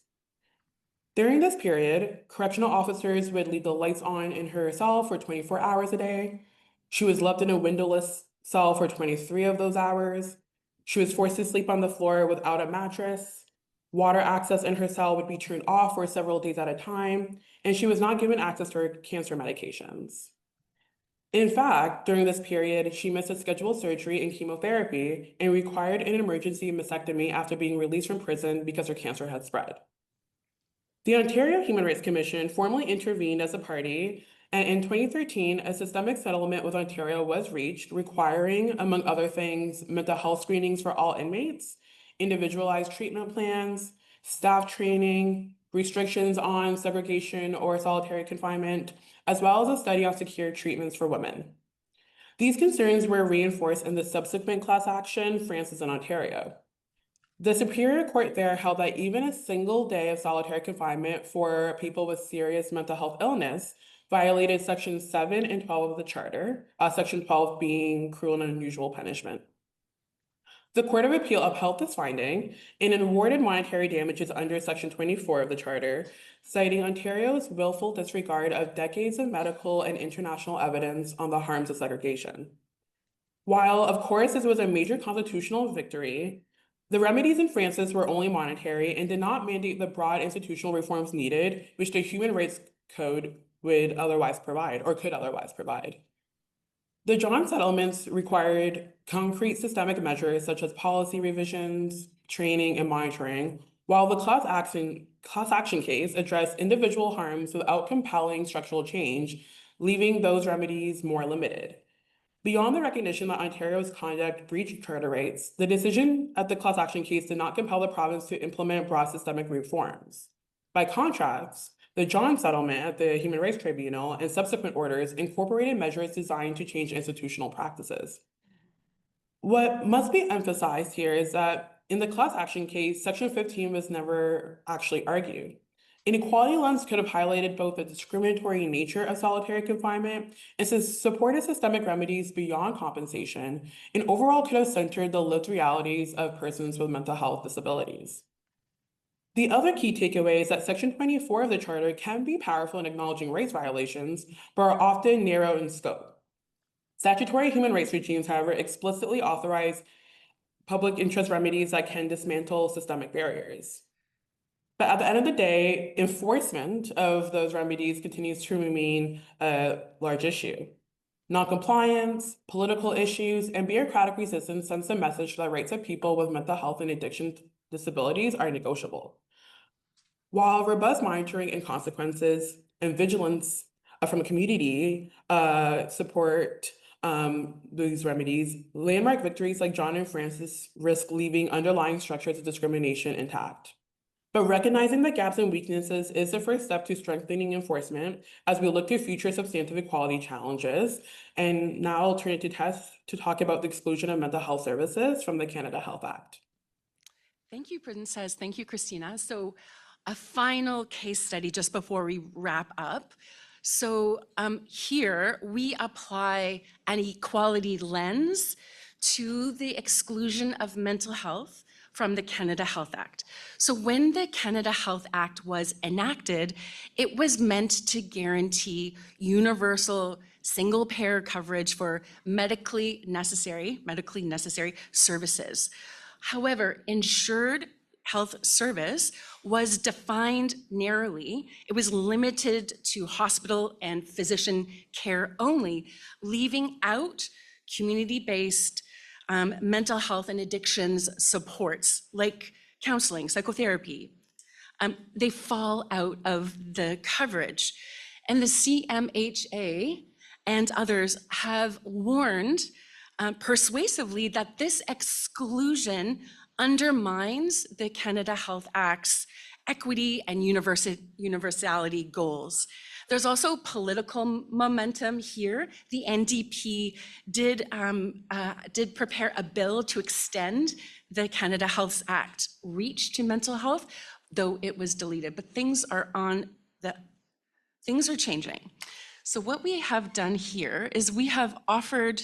During this period, correctional officers would leave the lights on in her cell for 24 hours a day. She was left in a windowless cell for 23 of those hours. She was forced to sleep on the floor without a mattress. Water access in her cell would be turned off for several days at a time, and she was not given access to her cancer medications. In fact, during this period, she missed a scheduled surgery and chemotherapy and required an emergency mastectomy after being released from prison because her cancer had spread. The Ontario Human Rights Commission formally intervened as a party, and in 2013, a systemic settlement with Ontario was reached, requiring, among other things, mental health screenings for all inmates, individualized treatment plans, staff training, restrictions on segregation or solitary confinement, as well as a study on secure treatments for women. These concerns were reinforced in the subsequent class action, Francis in Ontario. The Superior Court there held that even a single day of solitary confinement for people with serious mental health illness violated Section 7 and 12 of the Charter, Section 12 being cruel and unusual punishment. The Court of Appeal upheld this finding and awarded monetary damages under Section 24 of the Charter, citing Ontario's willful disregard of decades of medical and international evidence on the harms of segregation. While, of course, this was a major constitutional victory, the remedies in Francis were only monetary and did not mandate the broad institutional reforms needed, which the Human Rights Code would otherwise provide or could otherwise provide. The John settlements required concrete systemic measures such as policy revisions, training, and monitoring, while the class action case addressed individual harms without compelling structural change, leaving those remedies more limited. Beyond the recognition that Ontario's conduct breached charter rights, the decision at the class action case did not compel the province to implement broad systemic reforms. By contrast, the John settlement at the Human Rights Tribunal and subsequent orders incorporated measures designed to change institutional practices. What must be emphasized here is that in the class action case, Section 15 was never actually argued. An equality lens could have highlighted both the discriminatory nature of solitary confinement and supported systemic remedies beyond compensation, and overall could have centered the lived realities of persons with mental health disabilities. The other key takeaway is that Section 24 of the Charter can be powerful in acknowledging rights violations, but are often narrow in scope. Statutory human rights regimes, however, explicitly authorize public interest remedies that can dismantle systemic barriers. But at the end of the day, enforcement of those remedies continues to remain a large issue. Non-compliance, political issues, and bureaucratic resistance sends a message that rights of people with mental health and addiction disabilities are negotiable. While robust monitoring and consequences and vigilance from the community support these remedies, landmark victories like John and Francis risk leaving underlying structures of discrimination intact. But recognizing the gaps and weaknesses is the first step to strengthening enforcement as we look to future substantive equality challenges. And now I'll turn it to Tess to talk about the exclusion of mental health services from the Canada Health Act. Thank you, Princess. Thank you, Christina. So a final case study just before we wrap up. So here we apply an equality lens to the exclusion of mental health from the Canada Health Act. So when the Canada Health Act was enacted, it was meant to guarantee universal single-payer coverage for medically necessary services. However, insured health service was defined narrowly. It was limited to hospital and physician care only, leaving out community-based mental health and addictions supports like counseling, psychotherapy. They fall out of the coverage. And the CMHA and others have warned persuasively that this exclusion undermines the Canada Health Act's equity and universality goals. There's also political momentum here. The NDP did prepare a bill to extend the Canada Health Act reach to mental health, though it was deleted. But things are changing. So what we have done here is we have offered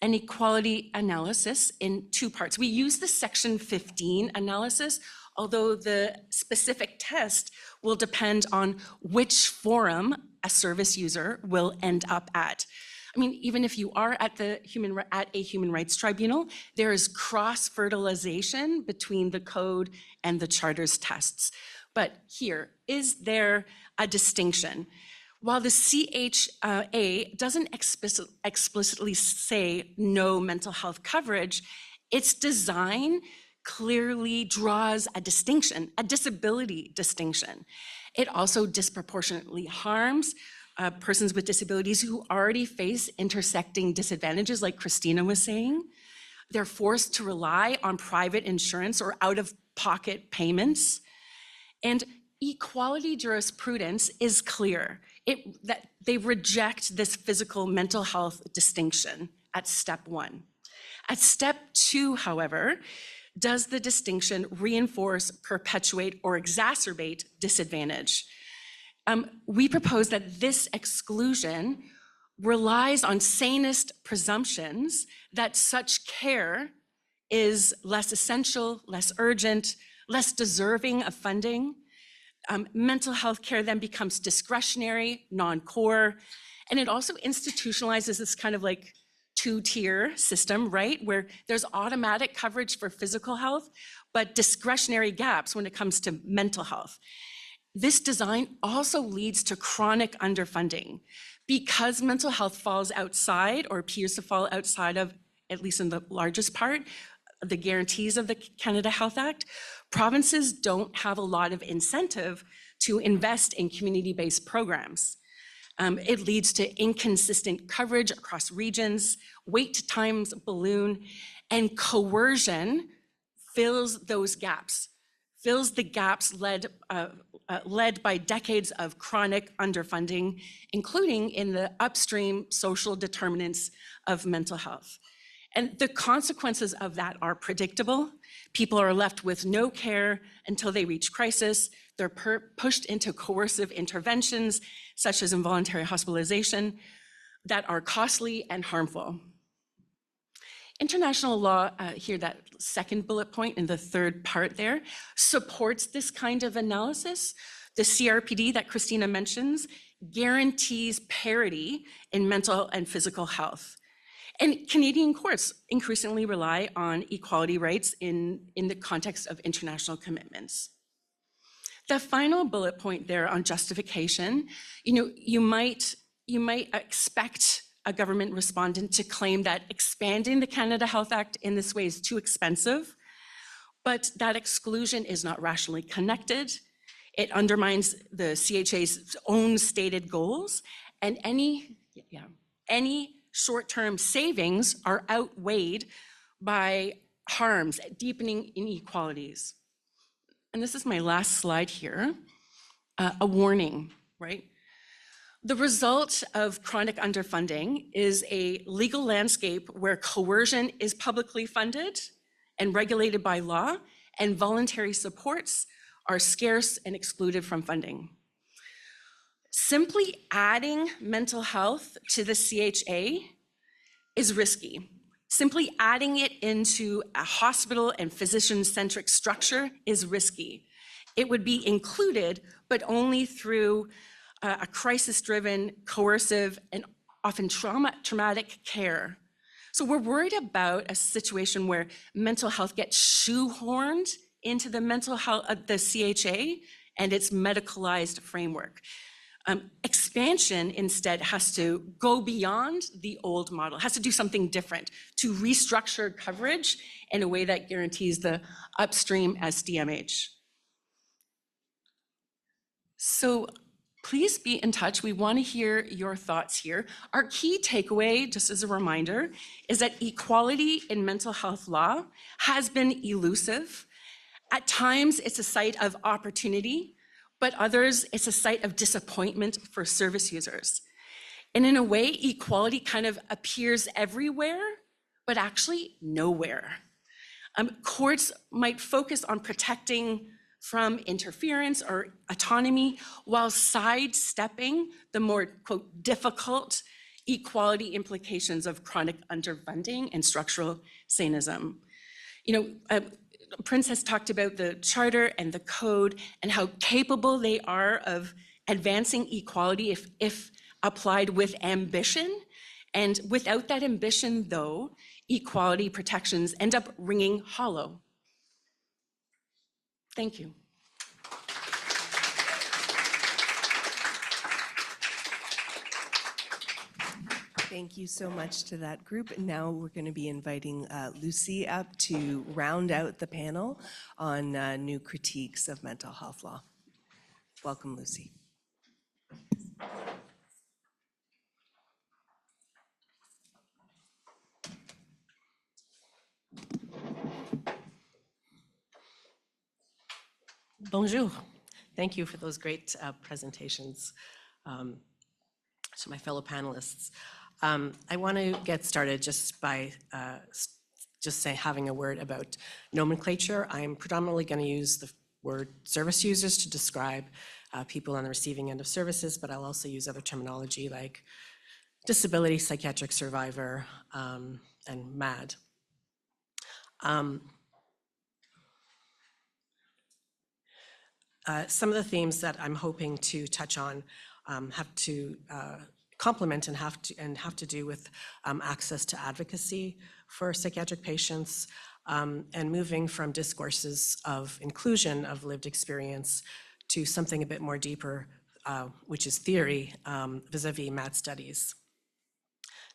an equality analysis in two parts. We use the Section 15 analysis, although the specific test will depend on which forum a service user will end up at. I mean, even if you are at a human rights tribunal, there is cross-fertilization between the code and the charter's tests. But here, is there a distinction? While the CHA doesn't explicitly say no mental health coverage, its design clearly draws a distinction, a disability distinction. It also disproportionately harms persons with disabilities who already face intersecting disadvantages, like Christina was saying. They're forced to rely on private insurance or out-of-pocket payments. And equality jurisprudence is clear that they reject this physical mental health distinction at step one. At step two, however, does the distinction reinforce, perpetuate, or exacerbate disadvantage? We propose that this exclusion relies on sanest presumptions that such care is less essential, less urgent, less deserving of funding. Mental health care then becomes discretionary, non-core, and it also institutionalizes this kind of like two-tier system, right? Where there's automatic coverage for physical health, but discretionary gaps when it comes to mental health. This design also leads to chronic underfunding because mental health falls outside or appears to fall outside of, at least in the largest part, the guarantees of the Canada Health Act. Provinces don't have a lot of incentive to invest in community-based programs. It leads to inconsistent coverage across regions, wait times balloon, and coercion fills those gaps, fills the gaps led by decades of chronic underfunding, including in the upstream social determinants of mental health. And the consequences of that are predictable. People are left with no care until they reach crisis. They're pushed into coercive interventions, such as involuntary hospitalization, that are costly and harmful. International law, here that second bullet point in the third part there, supports this kind of analysis. The CRPD that Christina mentions guarantees parity in mental and physical health. And Canadian courts increasingly rely on equality rights in the context of international commitments. The final bullet point there on justification, you might expect a government respondent to claim that expanding the Canada Health Act in this way is too expensive, but that exclusion is not rationally connected. It undermines the CHA's own stated goals, and any short-term savings are outweighed by harms, deepening inequalities. and this is my last slide here, a warning, right? The result of chronic underfunding is a legal landscape where coercion is publicly funded and regulated by law, and voluntary supports are scarce and excluded from funding. Simply adding mental health to the CHA is risky. Simply adding it into a hospital and physician-centric structure is risky. It would be included, but only through a crisis-driven, coercive, and often traumatic care. So we're worried about a situation where mental health gets shoehorned into the mental health, the CHA and its medicalized framework. Expansion instead has to go beyond the old model, has to do something different to restructure coverage in a way that guarantees the upstream SDMH. So please be in touch. We want to hear your thoughts here. Our key takeaway, just as a reminder, is that equality in mental health law has been elusive. At times, it's a site of opportunity, but others, it's a site of disappointment for service users. And in a way, equality kind of appears everywhere, but actually nowhere. Courts might focus on protecting from interference or autonomy while sidestepping the more, quote, difficult equality implications of chronic underfunding and structural sanism. Prince has talked about the charter and the code and how capable they are of advancing equality if applied with ambition. And without that ambition, though, equality protections end up ringing hollow. Thank you. Thank you so much to that group. And now we're going to be inviting Lucy up to round out the panel on new critiques of mental health law. Welcome, Lucy. Bonjour. Thank you for those great presentations to my fellow panelists. I want to get started just by having a word about nomenclature. I'm predominantly going to use the word service users to describe people on the receiving end of services, but I'll also use other terminology like disability, psychiatric survivor, and MAD. Some of the themes that I'm hoping to touch on have to complement and have to do with access to advocacy for psychiatric patients, and moving from discourses of inclusion of lived experience to something a bit more deeper, which is theory vis-a-vis MAD studies.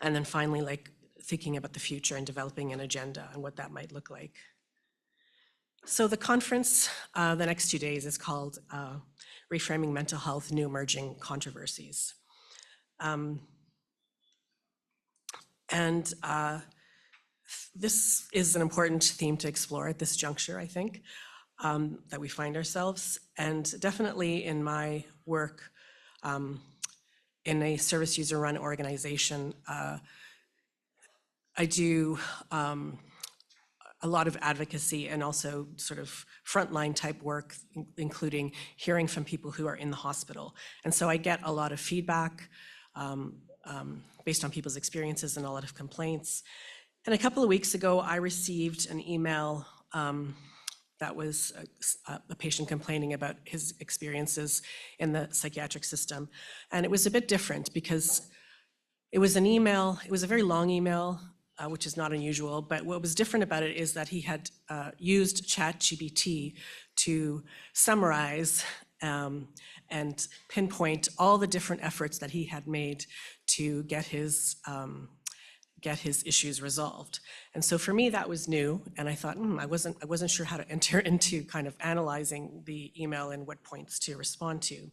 And then finally, like thinking about the future and developing an agenda and what that might look like. So the conference, the next 2 days, is called Reframing Mental Health, New Emerging Controversies. This is an important theme to explore at this juncture, I think, that we find ourselves. And definitely in my work in a service user-run organization, I do a lot of advocacy and also sort of frontline type work, including hearing from people who are in the hospital. And so I get a lot of feedback based on people's experiences and a lot of complaints. And a couple of weeks ago, I received an email that was a patient complaining about his experiences in the psychiatric system. And it was a bit different because it was an email, it was a very long email, which is not unusual, but what was different about it is that he had used ChatGPT to summarize and pinpoint all the different efforts that he had made to get his issues resolved. And so for me, that was new, and I thought, I wasn't sure how to enter into kind of analyzing the email and what points to respond to.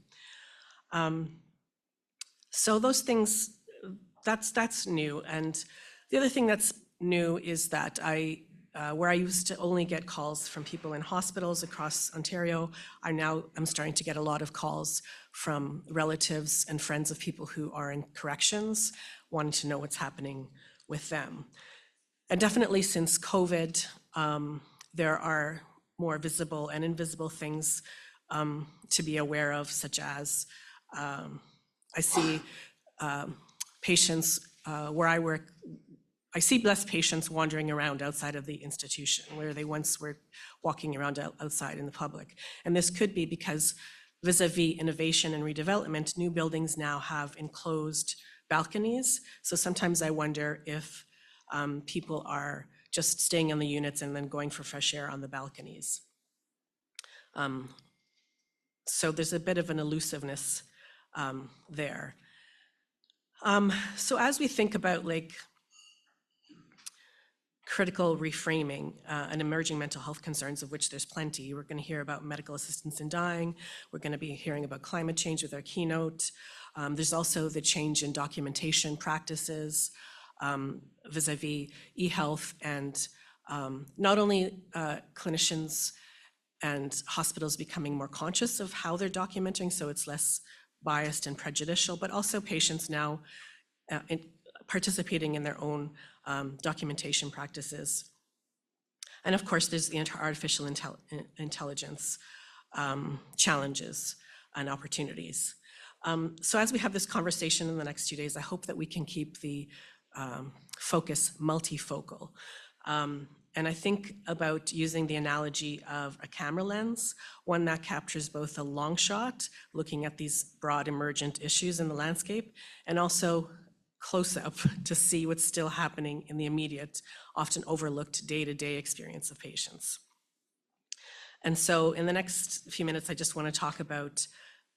So those things, that's new. And the other thing that's new is that I where I used to only get calls from people in hospitals across Ontario, I'm starting to get a lot of calls from relatives and friends of people who are in corrections, wanting to know what's happening with them. And definitely since COVID, there are more visible and invisible things to be aware of, such as I see patients where I work, I see less patients wandering around outside of the institution where they once were walking around outside in the public. And this could be because vis-a-vis innovation and redevelopment, new buildings now have enclosed balconies. So sometimes I wonder if people are just staying in the units and then going for fresh air on the balconies. So there's a bit of an elusiveness there. So as we think about like critical reframing and emerging mental health concerns, of which there's plenty, we're going to hear about medical assistance in dying. We're going to be hearing about climate change with our keynote. There's also the change in documentation practices vis-a-vis e-health, and not only clinicians and hospitals becoming more conscious of how they're documenting, so it's less biased and prejudicial, but also patients now participating in their own documentation practices. And of course, there's the artificial intelligence challenges and opportunities. So as we have this conversation in the next 2 days, I hope that we can keep the focus multifocal. And I think about using the analogy of a camera lens, one that captures both a long shot, looking at these broad emergent issues in the landscape, and also close up to see what's still happening in the immediate, often overlooked day-to-day experience of patients. And so in the next few minutes, I just want to talk about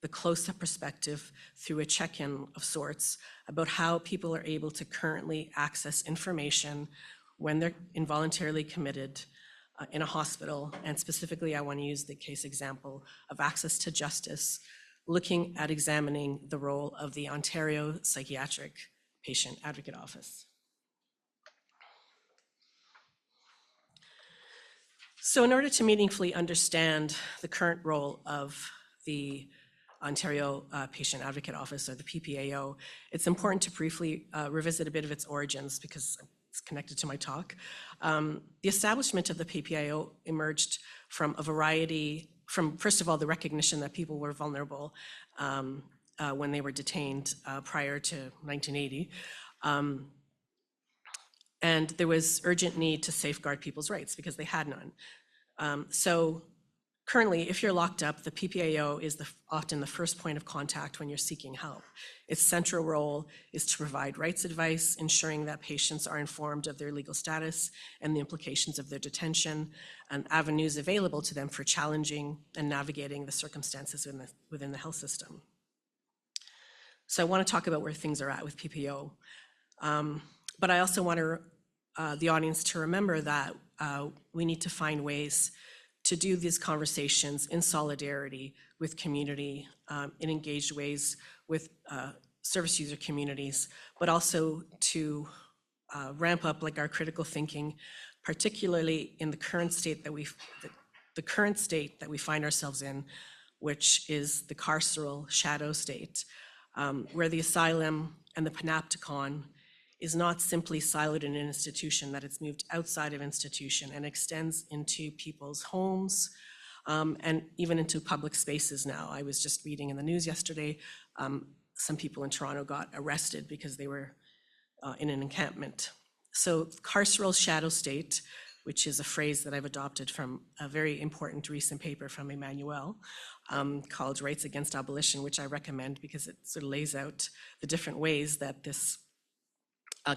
the close-up perspective through a check-in of sorts about how people are able to currently access information when they're involuntarily committed in a hospital. And specifically, I want to use the case example of access to justice, looking at examining the role of the Ontario Psychiatric Patient Advocate Office. So in order to meaningfully understand the current role of the Ontario Patient Advocate Office, or the PPAO, it's important to briefly revisit a bit of its origins because it's connected to my talk. The establishment of the PPAO emerged from a variety, from first of all, the recognition that people were vulnerable when they were detained prior to 1980. And there was urgent need to safeguard people's rights because they had none. So currently, if you're locked up, the PPAO is often the first point of contact when you're seeking help. Its central role is to provide rights advice, ensuring that patients are informed of their legal status and the implications of their detention, and avenues available to them for challenging and navigating the circumstances within the health system. So I want to talk about where things are at with PPO. But I also want the audience to remember that we need to find ways to do these conversations in solidarity with community, in engaged ways with service user communities, but also to ramp up like our critical thinking, particularly in the current state that we find ourselves in, which is the carceral shadow state, where the asylum and the panopticon is not simply siloed in an institution, that it's moved outside of institution and extends into people's homes and even into public spaces now. I was just reading in the news yesterday, some people in Toronto got arrested because they were in an encampment. So carceral shadow state, which is a phrase that I've adopted from a very important recent paper from Emmanuelle called Rights Against Abolition, which I recommend because it sort of lays out the different ways that this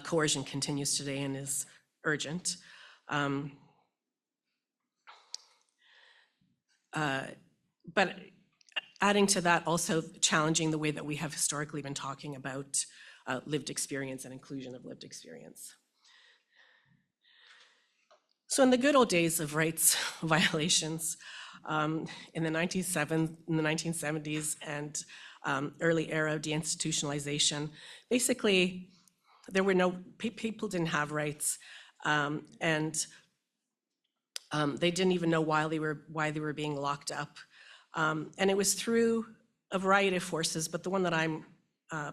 coercion continues today and is urgent. But adding to that, also challenging the way that we have historically been talking about lived experience and inclusion of lived experience. So in the good old days of rights violations, in the 1970s and early era of deinstitutionalization, basically, there were people didn't have rights, and They didn't even know why they were being locked up. And it was through a variety of forces, but the one that I'm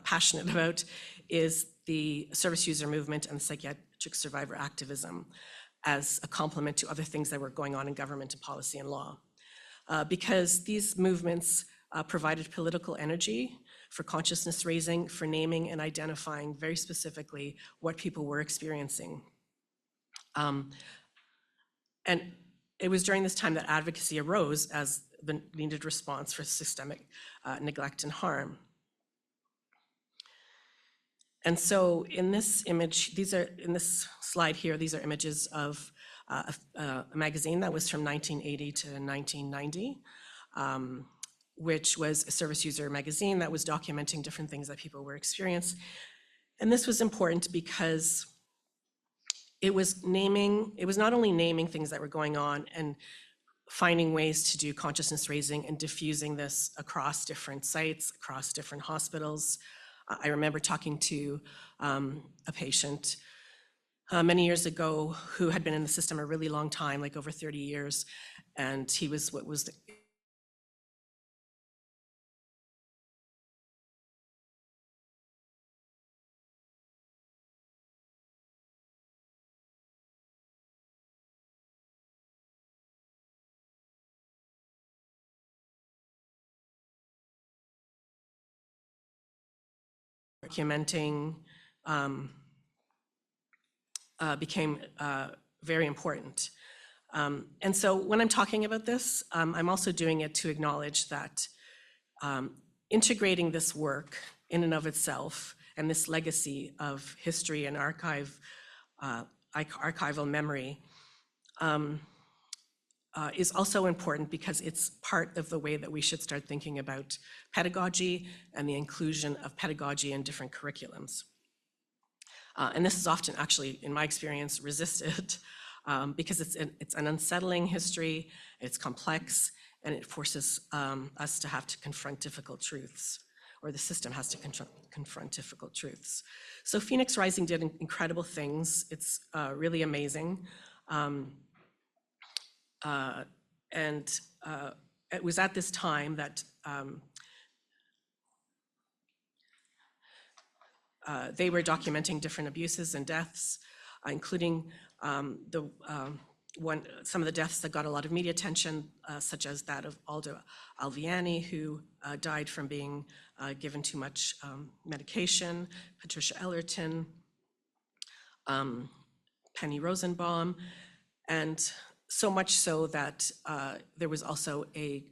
passionate about is the service user movement and psychiatric survivor activism as a complement to other things that were going on in government and policy and law. Because these movements provided political energy for consciousness raising, for naming and identifying very specifically what people were experiencing. And it was during this time that advocacy arose as the needed response for systemic neglect and harm. And so in this image, in this slide here, these are images of a magazine that was from 1980 to 1990, which was a service user magazine that was documenting different things that people were experiencing. And this was important because it was not only naming things that were going on and finding ways to do consciousness raising and diffusing this across different sites, across different hospitals. I remember talking to a patient many years ago who had been in the system a really long time, like over 30 years, and he was what was documenting became very important. And so when I'm talking about this, I'm also doing it to acknowledge that integrating this work in and of itself and this legacy of history and archival memory is also important because it's part of the way that we should start thinking about pedagogy and the inclusion of pedagogy in different curriculums. And this is often actually, in my experience, resisted because it's an unsettling history, it's complex, and it forces us to have to confront difficult truths, or the system has to confront difficult truths. So Phoenix Rising did incredible things. It's really amazing. And it was at this time that they were documenting different abuses and deaths, including some of the deaths that got a lot of media attention, such as that of Aldo Alviani, who died from being given too much medication, Patricia Ellerton, Penny Rosenbaum, and so much so that there was also a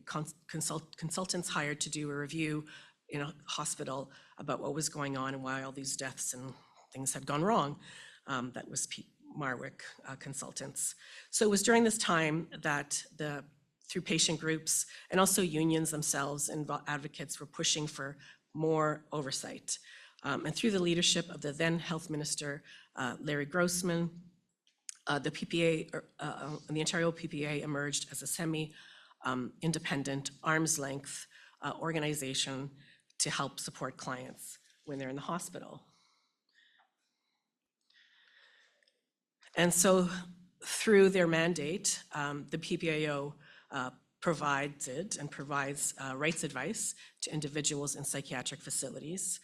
consultants hired to do a review in a hospital about what was going on and why all these deaths and things had gone wrong. That was Marwick Consultants. So it was during this time that through patient groups and also unions themselves and advocates were pushing for more oversight. And through the leadership of the then health minister, Larry Grossman, the PPA, the Ontario PPA emerged as a semi-independent, arm's length organization to help support clients when they're in the hospital. And so through their mandate, the PPAO provided and provides rights advice to individuals in psychiatric facilities.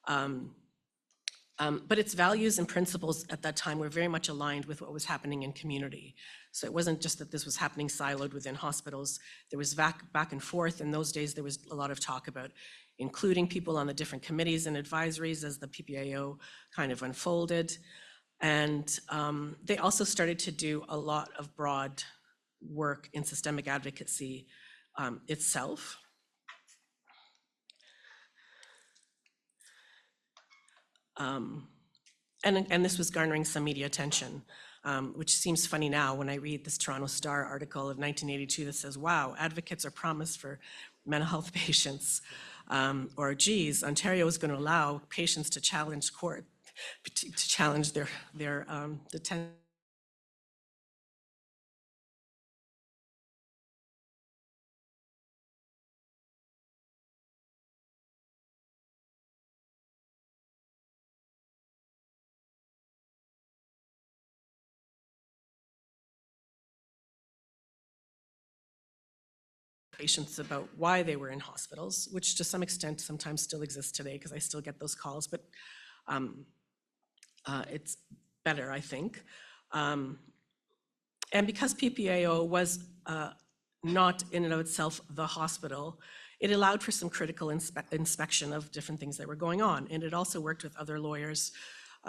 But its values and principles at that time were very much aligned with what was happening in community. So it wasn't just that this was happening siloed within hospitals. There was back and forth. In those days, there was a lot of talk about including people on the different committees and advisories as the PPAO kind of unfolded. And they also started to do a lot of broad work in systemic advocacy itself. And this was garnering some media attention, which seems funny now when I read this Toronto Star article of 1982 that says, wow, advocates are promised for mental health patients. Or geez, Ontario is going to allow patients to challenge court, to challenge their detention. patients about why they were in hospitals, which to some extent sometimes still exists today because I still get those calls, but it's better, I think. And because PPAO was not in and of itself the hospital, it allowed for some critical inspection of different things that were going on. And it also worked with other lawyers,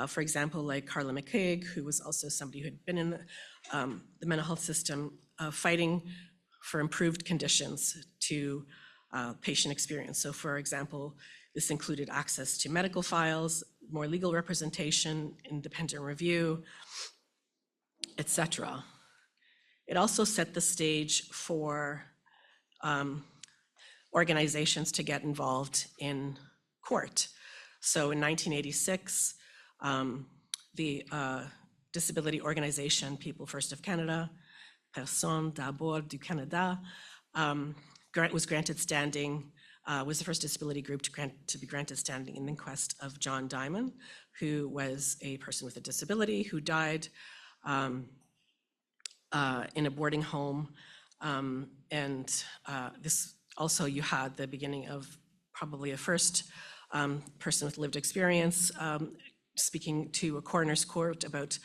for example, like Carla McCaig, who was also somebody who had been in the mental health system fighting for improved conditions to patient experience. So for example, this included access to medical files, more legal representation, independent review, etc. It also set the stage for organizations to get involved in court. So in 1986, the disability organization People First of Canada, Personnes d'abord du Canada, was granted standing, was the first disability group to be granted standing in the inquest of John Diamond, who was a person with a disability who died in a boarding home. This also, you had the beginning of probably a first person with lived experience speaking to a coroner's court about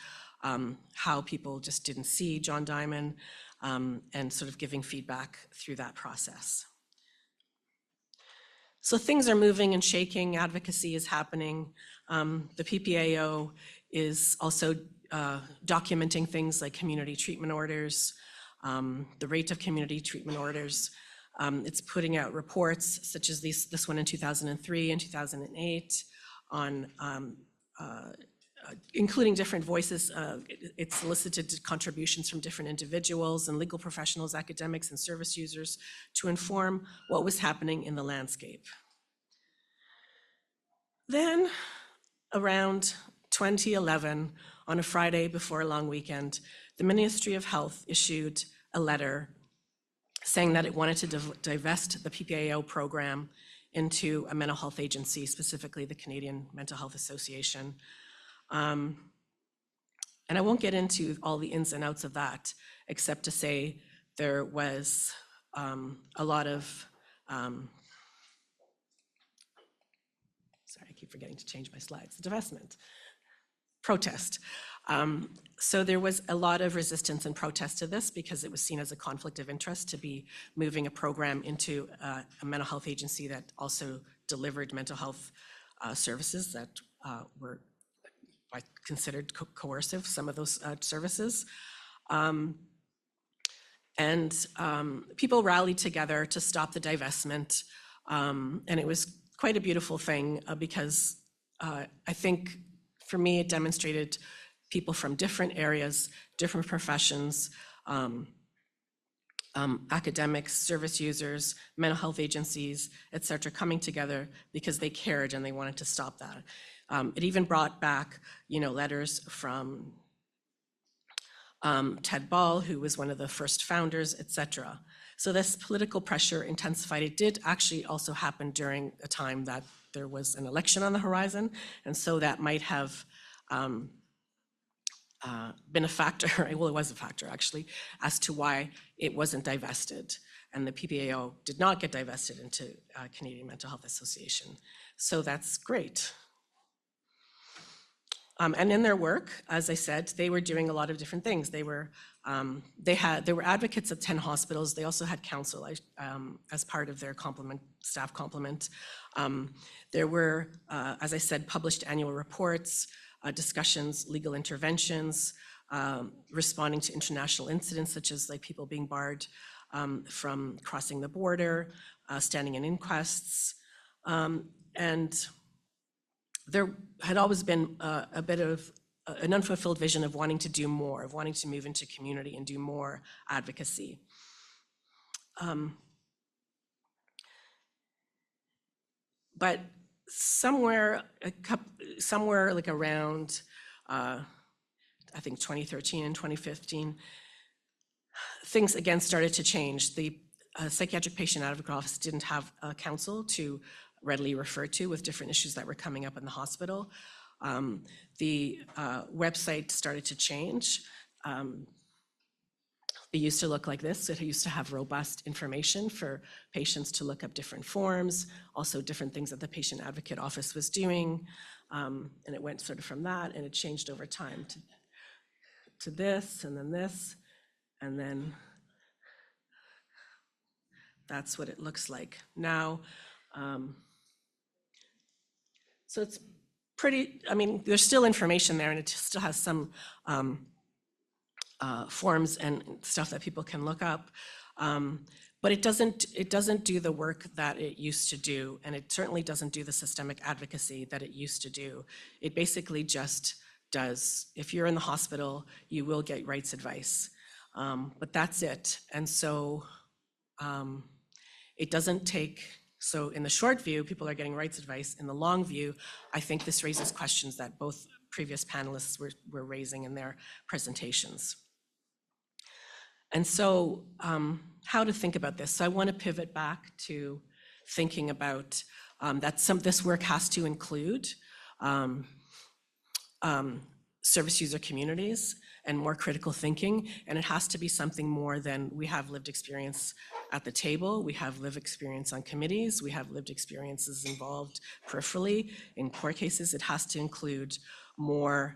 how people just didn't see John Diamond and sort of giving feedback through that process. So things are moving and shaking, advocacy is happening. The PPAO is also documenting things like community treatment orders, the rate of community treatment orders. It's putting out reports such as this one in 2003 and 2008 on including different voices. It solicited contributions from different individuals and legal professionals, academics, and service users to inform what was happening in the landscape. Then, around 2011, on a Friday before a long weekend, the Ministry of Health issued a letter saying that it wanted to divest the PPAO program into a mental health agency, specifically the Canadian Mental Health Association. And I won't get into all the ins and outs of that, except to say there was a lot of, sorry, I keep forgetting to change my slides, divestment, protest. So there was a lot of resistance and protest to this because it was seen as a conflict of interest to be moving a program into a mental health agency that also delivered mental health services that were considered coercive, some of those services. People rallied together to stop the divestment. And it was quite a beautiful thing because I think for me, it demonstrated people from different areas, different professions, academics, service users, mental health agencies, et cetera, coming together because they cared and they wanted to stop that. It even brought back, letters from Ted Ball, who was one of the first founders, et cetera. So this political pressure intensified. It did actually also happen during a time that there was an election on the horizon, and so that might have been a factor, well, it was a factor actually, as to why it wasn't divested. And the PPAO did not get divested into Canadian Mental Health Association. So that's great. And in their work, as I said, they were doing a lot of different things. They were advocates at 10 hospitals. They also had counsel as part of their staff complement. There were, as I said, published annual reports, discussions, legal interventions, responding to international incidents such as like people being barred from crossing the border, standing in inquests, and there had always been a bit of an unfulfilled vision of wanting to do more, of wanting to move into community and do more advocacy. But somewhere like around, I think 2013 and 2015, things again started to change. The Psychiatric Patient Advocate Office didn't have a counsel to readily refer to with different issues that were coming up in the hospital. The website started to change. It used to look like this. It used to have robust information for patients to look up different forms, also different things that the patient advocate office was doing. And it went sort of from that, and it changed over time to this, and then that's what it looks like now. So it's pretty, I mean, there's still information there, and it still has some forms and stuff that people can look up. But it doesn't do the work that it used to do, and it certainly doesn't do the systemic advocacy that it used to do. It basically just does, if you're in the hospital, you will get rights advice, but that's it. And so it doesn't take, so in the short view, people are getting rights advice. In the long view, I think this raises questions that both previous panelists were raising in their presentations. And so how to think about this? So I want to pivot back to thinking about that this work has to include service user communities and more critical thinking, and it has to be something more than we have lived experience at the table, we have lived experience on committees, we have lived experiences involved peripherally. In court cases, it has to include more,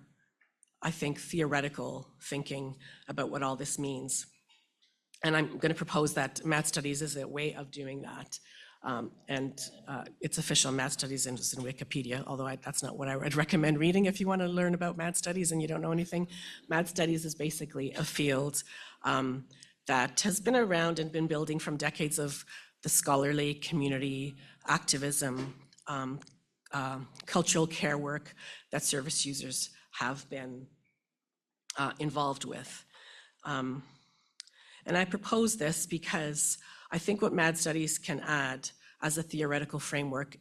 I think, theoretical thinking about what all this means. And I'm going to propose that Math Studies is a way of doing that. It's official Math Studies in Wikipedia, although that's not what I would recommend reading if you want to learn about Math Studies and you don't know anything. Math Studies is basically a field that has been around and been building from decades of the scholarly community activism, cultural care work that service users have been involved with. And I propose this because I think what Mad Studies can add as a theoretical framework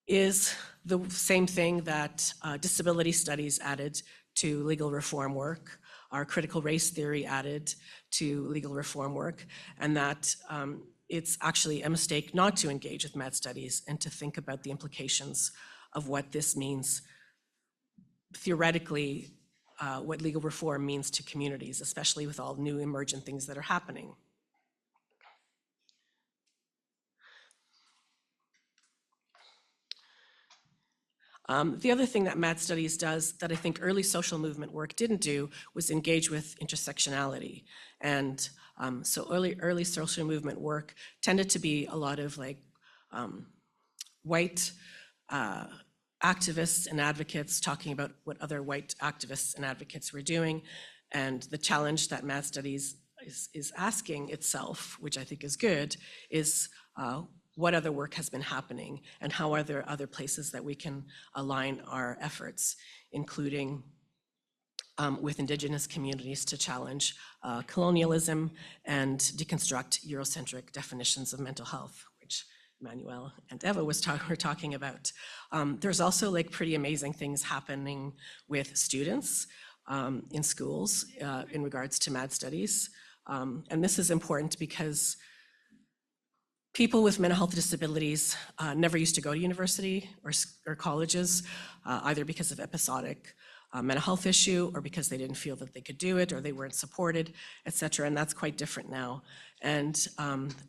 is the same thing that disability studies added to legal reform work, our critical race theory added to legal reform work, and that it's actually a mistake not to engage with Mad Studies and to think about the implications of what this means theoretically, what legal reform means to communities, especially with all new emergent things that are happening. The other thing that Mad Studies does that I think early social movement work didn't do was engage with intersectionality. And so early social movement work tended to be a lot of like white activists and advocates talking about what other white activists and advocates were doing. And the challenge that Mad Studies is asking itself, which I think is good, is what other work has been happening and how are there other places that we can align our efforts, including with Indigenous communities to challenge colonialism and deconstruct Eurocentric definitions of mental health, which Emmanuelle and Eva were talking about. There's also like pretty amazing things happening with students in schools in regards to Mad Studies. And this is important because people with mental health disabilities never used to go to university or colleges, either because of episodic mental health issue or because they didn't feel that they could do it or they weren't supported, et cetera, and that's quite different now. And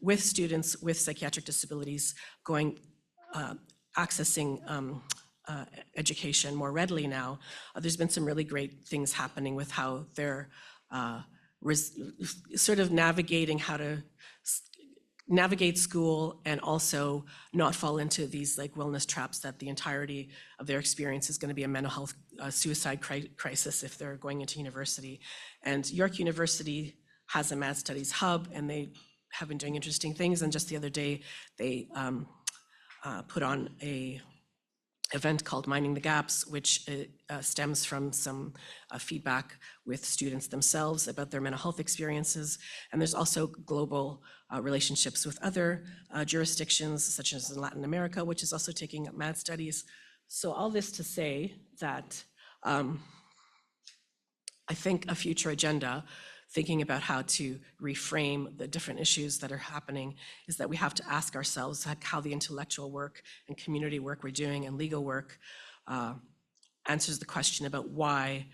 with students with psychiatric disabilities accessing education more readily now, there's been some really great things happening with how they're sort of navigating how to navigate school and also not fall into these like wellness traps that the entirety of their experience is going to be a mental health suicide crisis if they're going into university. And York University has a Mad Studies hub and they have been doing interesting things. And just the other day, they put on a event called Minding the Gaps, which stems from some feedback with students themselves about their mental health experiences. And there's also global relationships with other jurisdictions, such as in Latin America, which is also taking up Mad Studies. So all this to say that I think a future agenda, thinking about how to reframe the different issues that are happening, is that we have to ask ourselves how the intellectual work and community work we're doing and legal work answers the question about why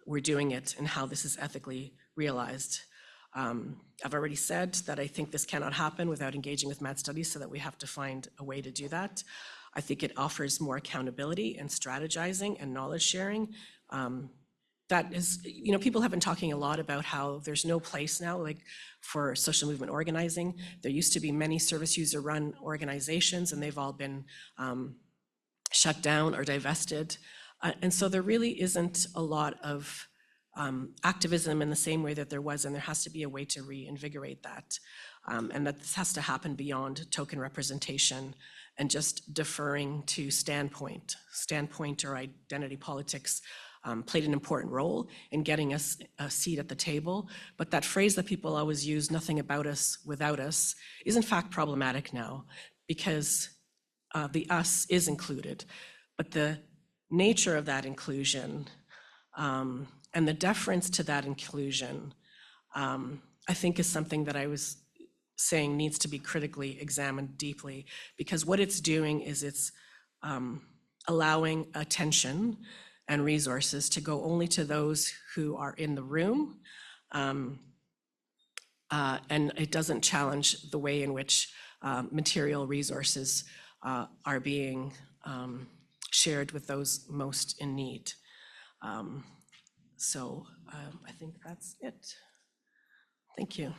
we're doing it and how this is ethically realized. I've already said that I think this cannot happen without engaging with Mad Studies, so that we have to find a way to do that. I think it offers more accountability and strategizing and knowledge sharing. That is, people have been talking a lot about how there's no place now, like for social movement organizing. There used to be many service user run organizations, and they've all been shut down or divested. And so there really isn't a lot of activism in the same way that there was, and there has to be a way to reinvigorate that. And that this has to happen beyond token representation and just deferring to standpoint. Standpoint or identity politics played an important role in getting us a seat at the table. But that phrase that people always use, nothing about us without us, is in fact problematic now, because the us is included. But the nature of that inclusion and the deference to that inclusion, I think is something that I was saying needs to be critically examined deeply, because what it's doing is it's allowing attention and resources to go only to those who are in the room, and it doesn't challenge the way in which material resources are being shared with those most in need. So I think that's it. Thank you.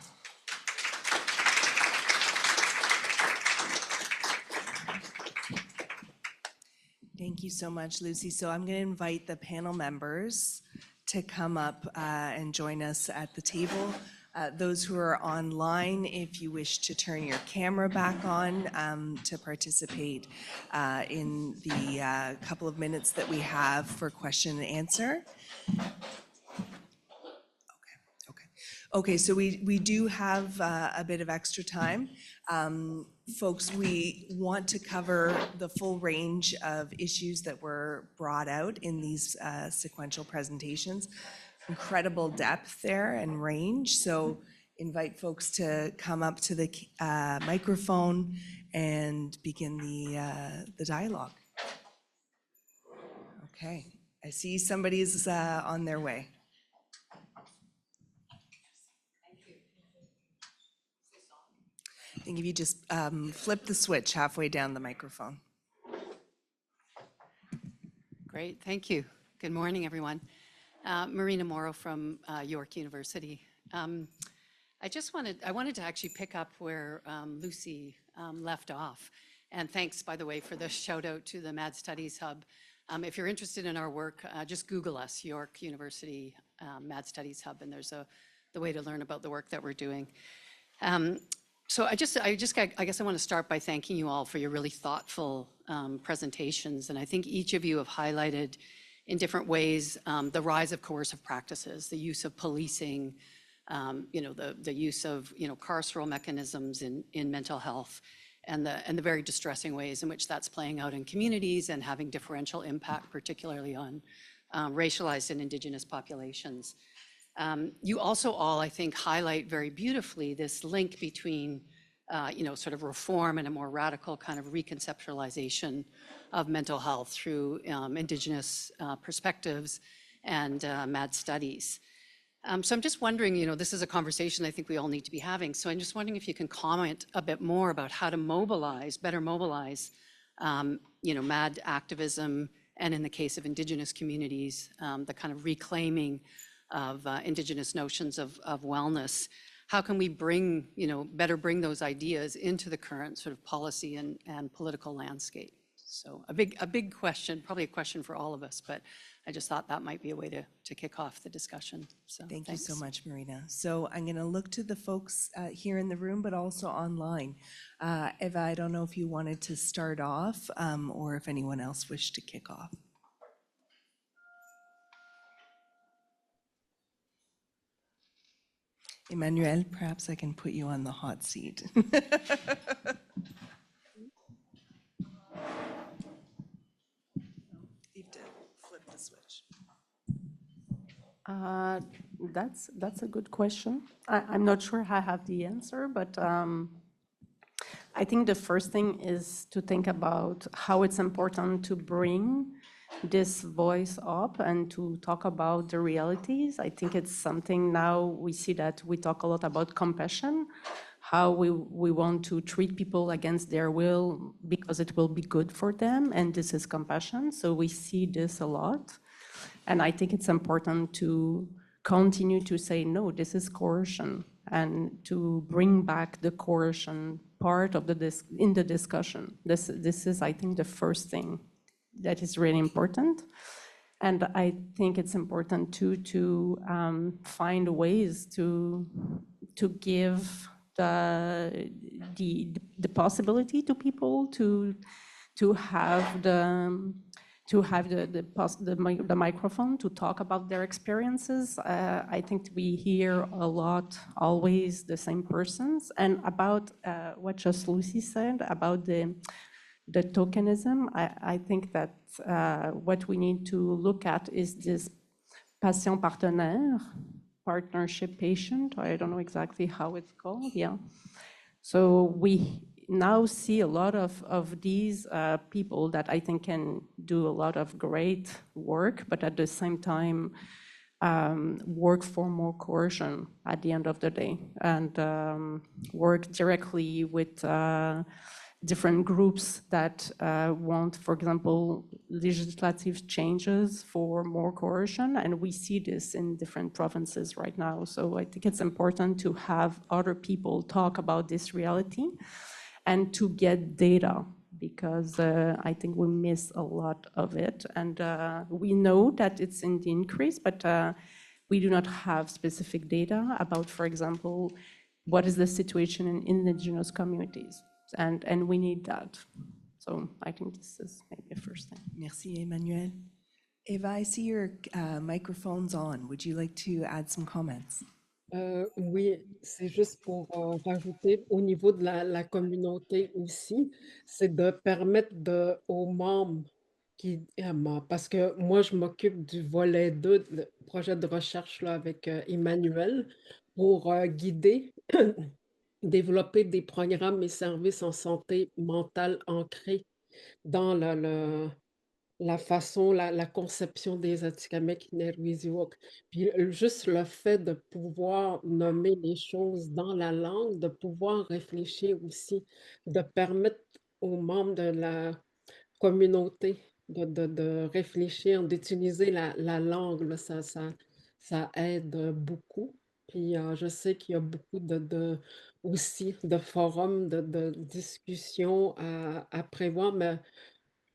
Thank you so much, Lucy. So I'm going to invite the panel members to come up and join us at the table. Those who are online, if you wish to turn your camera back on to participate in the couple of minutes that we have for question and answer. Okay, so we do have a bit of extra time. Folks, we want to cover the full range of issues that were brought out in these sequential presentations. Incredible depth there and range, so invite folks to come up to the microphone and begin the dialogue. Okay, I see somebody's on their way. I think if you just flip the switch halfway down the microphone. Great, thank you. Good morning, everyone. Marina Morrow from York University. I wanted to actually pick up where Lucy left off. And thanks, by the way, for the shout out to the Mad Studies Hub. If you're interested in our work, just Google us, York University Mad Studies Hub, and there's the way to learn about the work that we're doing. So I guess I want to start by thanking you all for your really thoughtful presentations. And I think each of you have highlighted in different ways the rise of coercive practices, the use of policing, the use of carceral mechanisms in mental health, and the very distressing ways in which that's playing out in communities and having differential impact, particularly on racialized and Indigenous populations. You also all, I think, highlight very beautifully this link between, sort of reform and a more radical kind of reconceptualization of mental health through Indigenous perspectives and Mad Studies. So I'm just wondering, this is a conversation I think we all need to be having. So I'm just wondering if you can comment a bit more about how to better mobilize, Mad activism, and in the case of Indigenous communities, the kind of reclaiming of Indigenous notions of wellness. How can we better bring those ideas into the current sort of policy and political landscape? So a big question, probably a question for all of us, but I just thought that might be a way to kick off the discussion. So Thank you so much, Marina. So I'm going to look to the folks here in the room, but also online. Eva, I don't know if you wanted to start off or if anyone else wished to kick off. Emmanuelle, perhaps I can put you on the hot seat. You have to flip the switch. That's a good question. I'm not sure I have the answer, but I think the first thing is to think about how it's important to bring this voice up and to talk about the realities. I think it's something now we see that we talk a lot about compassion, how we want to treat people against their will because it will be good for them, and this is compassion. So we see this a lot. And I think it's important to continue to say, no, this is coercion, and to bring back the coercion part of in the discussion. This is, I think, the first thing that is really important. And I think it's important too to find ways to give the possibility to people to have the microphone to talk about their experiences. I think we hear a lot, always the same persons. And about what just Lucy said about the tokenism, I think that what we need to look at is this patient partenaire, partnership patient. I don't know exactly how it's called, yeah. So we now see a lot of these people that I think can do a lot of great work, but at the same time work for more coercion at the end of the day, and work directly with different groups that want, for example, legislative changes for more coercion, and we see this in different provinces right now. So I think it's important to have other people talk about this reality and to get data, because I think we miss a lot of it. And we know that it's in the increase, but we do not have specific data about, for example, what is the situation in Indigenous communities. And we need that. So I think this is maybe a first thing. Merci, Emmanuelle. Eva, I see your microphone's on. Would you like to add some comments? Oui, c'est juste pour rajouter au niveau de la communauté aussi, c'est de permettre aux membres parce que moi, je m'occupe du volet 2, le projet de recherche là, avec Emmanuelle, pour guider, développer des programmes et services en santé mentale ancrés dans la façon, la conception des Atikamekw Nerwisiwak. Puis juste le fait de pouvoir nommer les choses dans la langue, de pouvoir réfléchir aussi, de permettre aux membres de la communauté de réfléchir, d'utiliser la langue, là, ça aide beaucoup. Puis je sais qu'il y a beaucoup aussi de forums, de discussions à prévoir, mais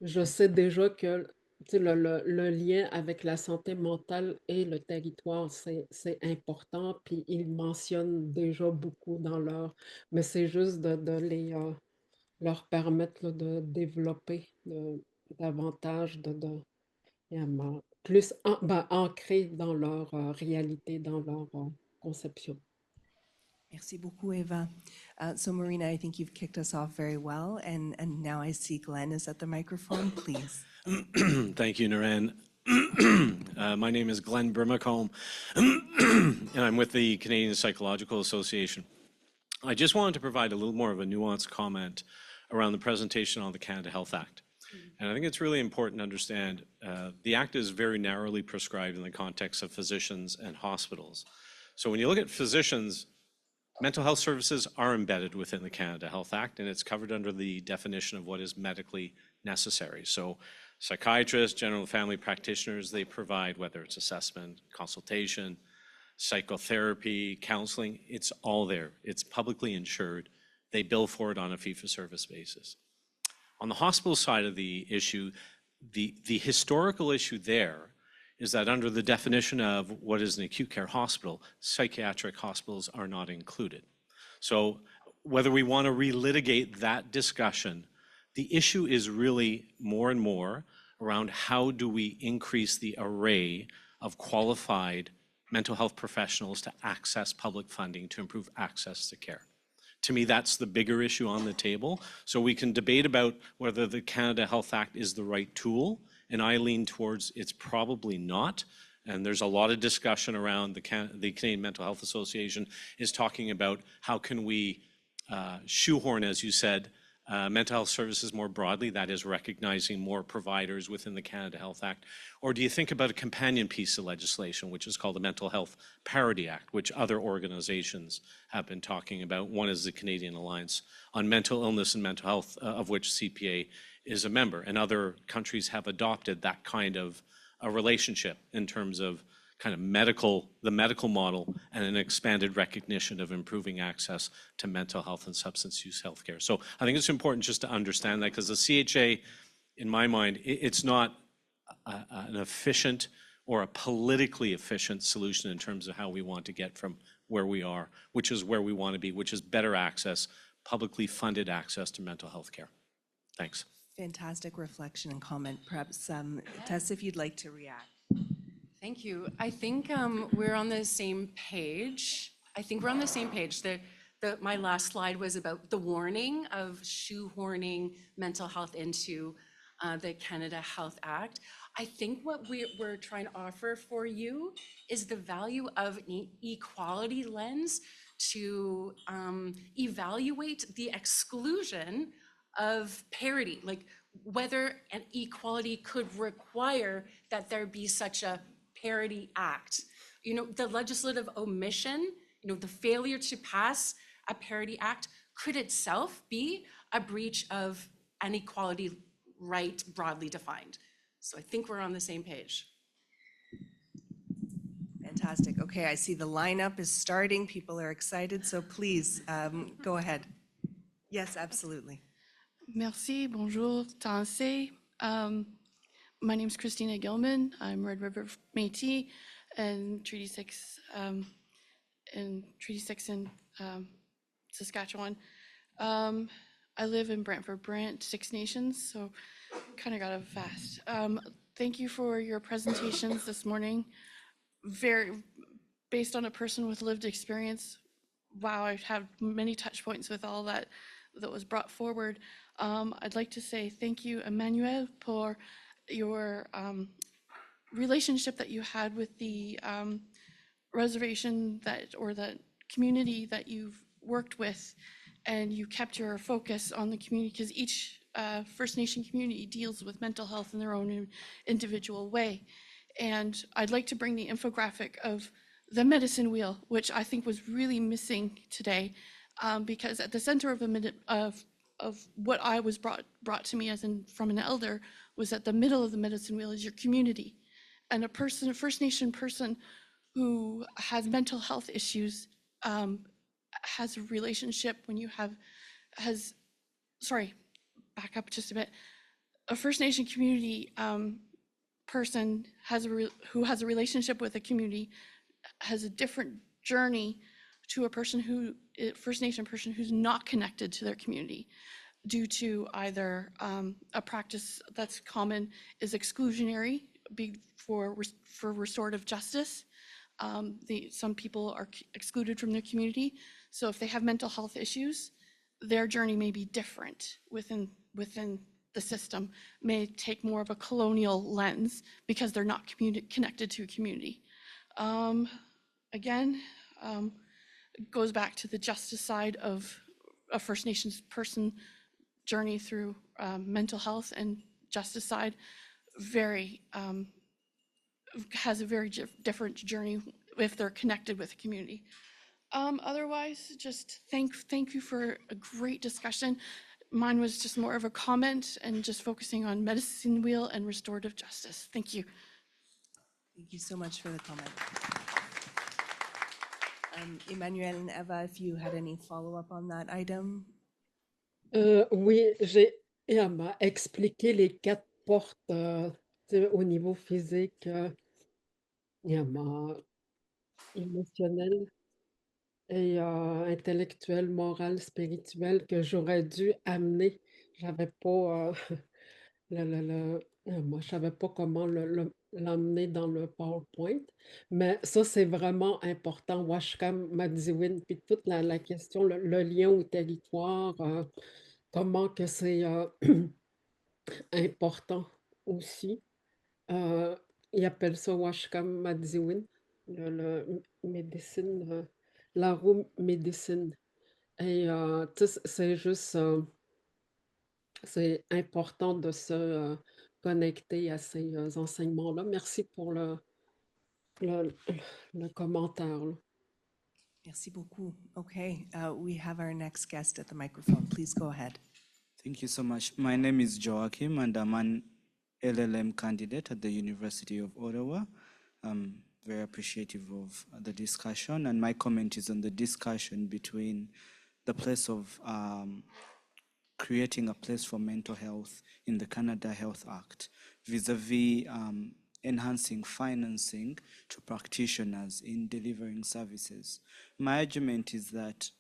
je sais déjà que tu sais, le lien avec la santé mentale et le territoire, c'est important, puis ils mentionnent déjà beaucoup dans mais c'est juste leur permettre là, de développer davantage plus ancré dans leur réalité, dans leur conception. Merci beaucoup, Eva. So Marina, I think you've kicked us off very well, and now I see Glenn is at the microphone, please. Thank you, Naren. My name is Glenn Brimacombe, and I'm with the Canadian Psychological Association. I just wanted to provide a little more of a nuanced comment around the presentation on the Canada Health Act. And I think it's really important to understand the Act is very narrowly prescribed in the context of physicians and hospitals. So when you look at physicians, mental health services are embedded within the Canada Health Act, and it's covered under the definition of what is medically necessary. So psychiatrists, general family practitioners, they provide, whether it's assessment, consultation, psychotherapy, counseling, it's all there. It's publicly insured. They bill for it on a fee-for-service basis. On the hospital side of the issue, the historical issue there is that under the definition of what is an acute care hospital, psychiatric hospitals are not included. So whether we want to relitigate that discussion, the issue is really more and more around how do we increase the array of qualified mental health professionals to access public funding to improve access to care. To me, that's the bigger issue on the table. So we can debate about whether the Canada Health Act is the right tool, and I lean towards it's probably not. And there's a lot of discussion around the Canadian Mental Health Association is talking about how can we shoehorn, as you said, mental health services more broadly, that is recognizing more providers within the Canada Health Act? Or do you think about a companion piece of legislation, which is called the Mental Health Parity Act, which other organizations have been talking about? One is the Canadian Alliance on Mental Illness and Mental Health, of which CPA is a member, and other countries have adopted that kind of a relationship in terms of kind of the medical model and an expanded recognition of improving access to mental health and substance use healthcare. So I think it's important just to understand that, because the CHA, in my mind, it's not an efficient or a politically efficient solution in terms of how we want to get from where we are, which is where we want to be, which is better access, publicly funded access to mental health care. Thanks. Fantastic reflection and comment. Perhaps, Tess, if you'd like to react. Thank you. I think we're on the same page. My last slide was about the warning of shoehorning mental health into the Canada Health Act. I think what we're trying to offer for you is the value of an equality lens to evaluate the exclusion of parity, like whether an equality could require that there be such a Parity Act. The legislative omission, the failure to pass a Parity Act could itself be a breach of an equality right broadly defined. So I think we're on the same page. Fantastic. Okay, I see the lineup is starting. People are excited, so please go ahead. Yes, absolutely. Merci, bonjour, Tansé. My name is Christina Gilman. I'm Red River Métis and Treaty 6 in Saskatchewan. I live in Brantford Brant, Six Nations, so kind of got it fast. Thank you for your presentations this morning. Very based on a person with lived experience. Wow, I've had many touch points with all that was brought forward. I'd like to say thank you, Emmanuelle, for your relationship that you had with the reservation or the community that you've worked with, and you kept your focus on the community, because each First Nation community deals with mental health in their own individual way. And I'd like to bring the infographic of the medicine wheel, which I think was really missing today, because at the center of what I was brought to me from an elder was at the middle of the medicine wheel is your community. And a First Nation person who has mental health issues has a relationship back up just a bit. A First Nation community person who has a relationship with a community has a different journey to a person First Nation person who's not connected to their community, due to either a practice that's common is exclusionary for restorative justice. Some people are excluded from their community, so if they have mental health issues, their journey may be different within the system, may take more of a colonial lens because they're not connected to a community. Again, it goes back to the justice side of a First Nations person journey through mental health, and justice side has a very different journey if they're connected with the community. Otherwise, just thank you for a great discussion. Mine was just more of a comment and just focusing on medicine wheel and restorative justice. Thank you. Thank you so much for the comment. Emmanuelle and Eva, if you had any follow-up on that item. Oui, elle m'a expliqué les 4 portes au niveau physique, émotionnel et intellectuel, moral, spirituel, que j'aurais dû amener. J'avais pas moi, je savais pas comment l'emmener dans le PowerPoint, mais ça, c'est vraiment important. Washkam, Madiwin, puis toute la question, le lien au territoire, comment que c'est important aussi. Ils appellent ça Washkam Madiwin, le médecine, la room médecine. Et tu sais, c'est juste c'est important de se connecter à ces enseignements-là. Merci pour le, le commentaire. Là. Merci beaucoup. Okay, we have our next guest at the microphone. Please go ahead. Thank you so much. My name is Joachim, and I'm an LLM candidate at the University of Ottawa. I'm very appreciative of the discussion, and my comment is on the discussion between the place of creating a place for mental health in the Canada Health Act vis-a-vis enhancing financing to practitioners in delivering services. My argument is that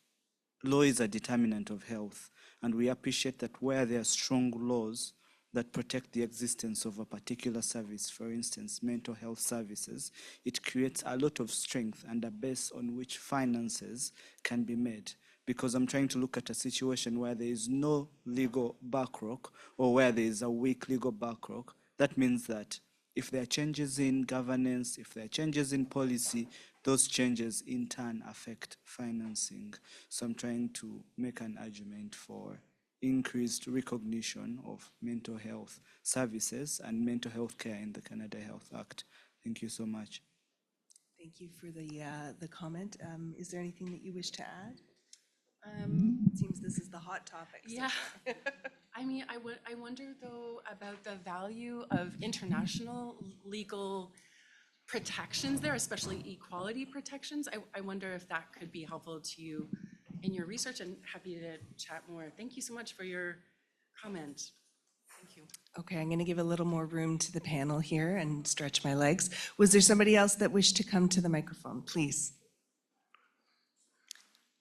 law is a determinant of health, and we appreciate that where there are strong laws that protect the existence of a particular service, for instance, mental health services, it creates a lot of strength and a base on which finances can be made. Because I'm trying to look at a situation where there is no legal backrock or where there is a weak legal backrock. That means that if there are changes in governance, if there are changes in policy, those changes in turn affect financing. So I'm trying to make an argument for increased recognition of mental health services and mental health care in the Canada Health Act. Thank you so much. Thank you for the comment. Is there anything that you wish to add? It seems this is the hot topic. So Yeah. far. I mean, I wonder though about the value of international legal protections there, especially equality protections. I wonder if that could be helpful to you in your research, and happy to chat more. Thank you so much for your comment. Thank you. Okay, I'm going to give a little more room to the panel here and stretch my legs. Was there somebody else that wished to come to the microphone, please?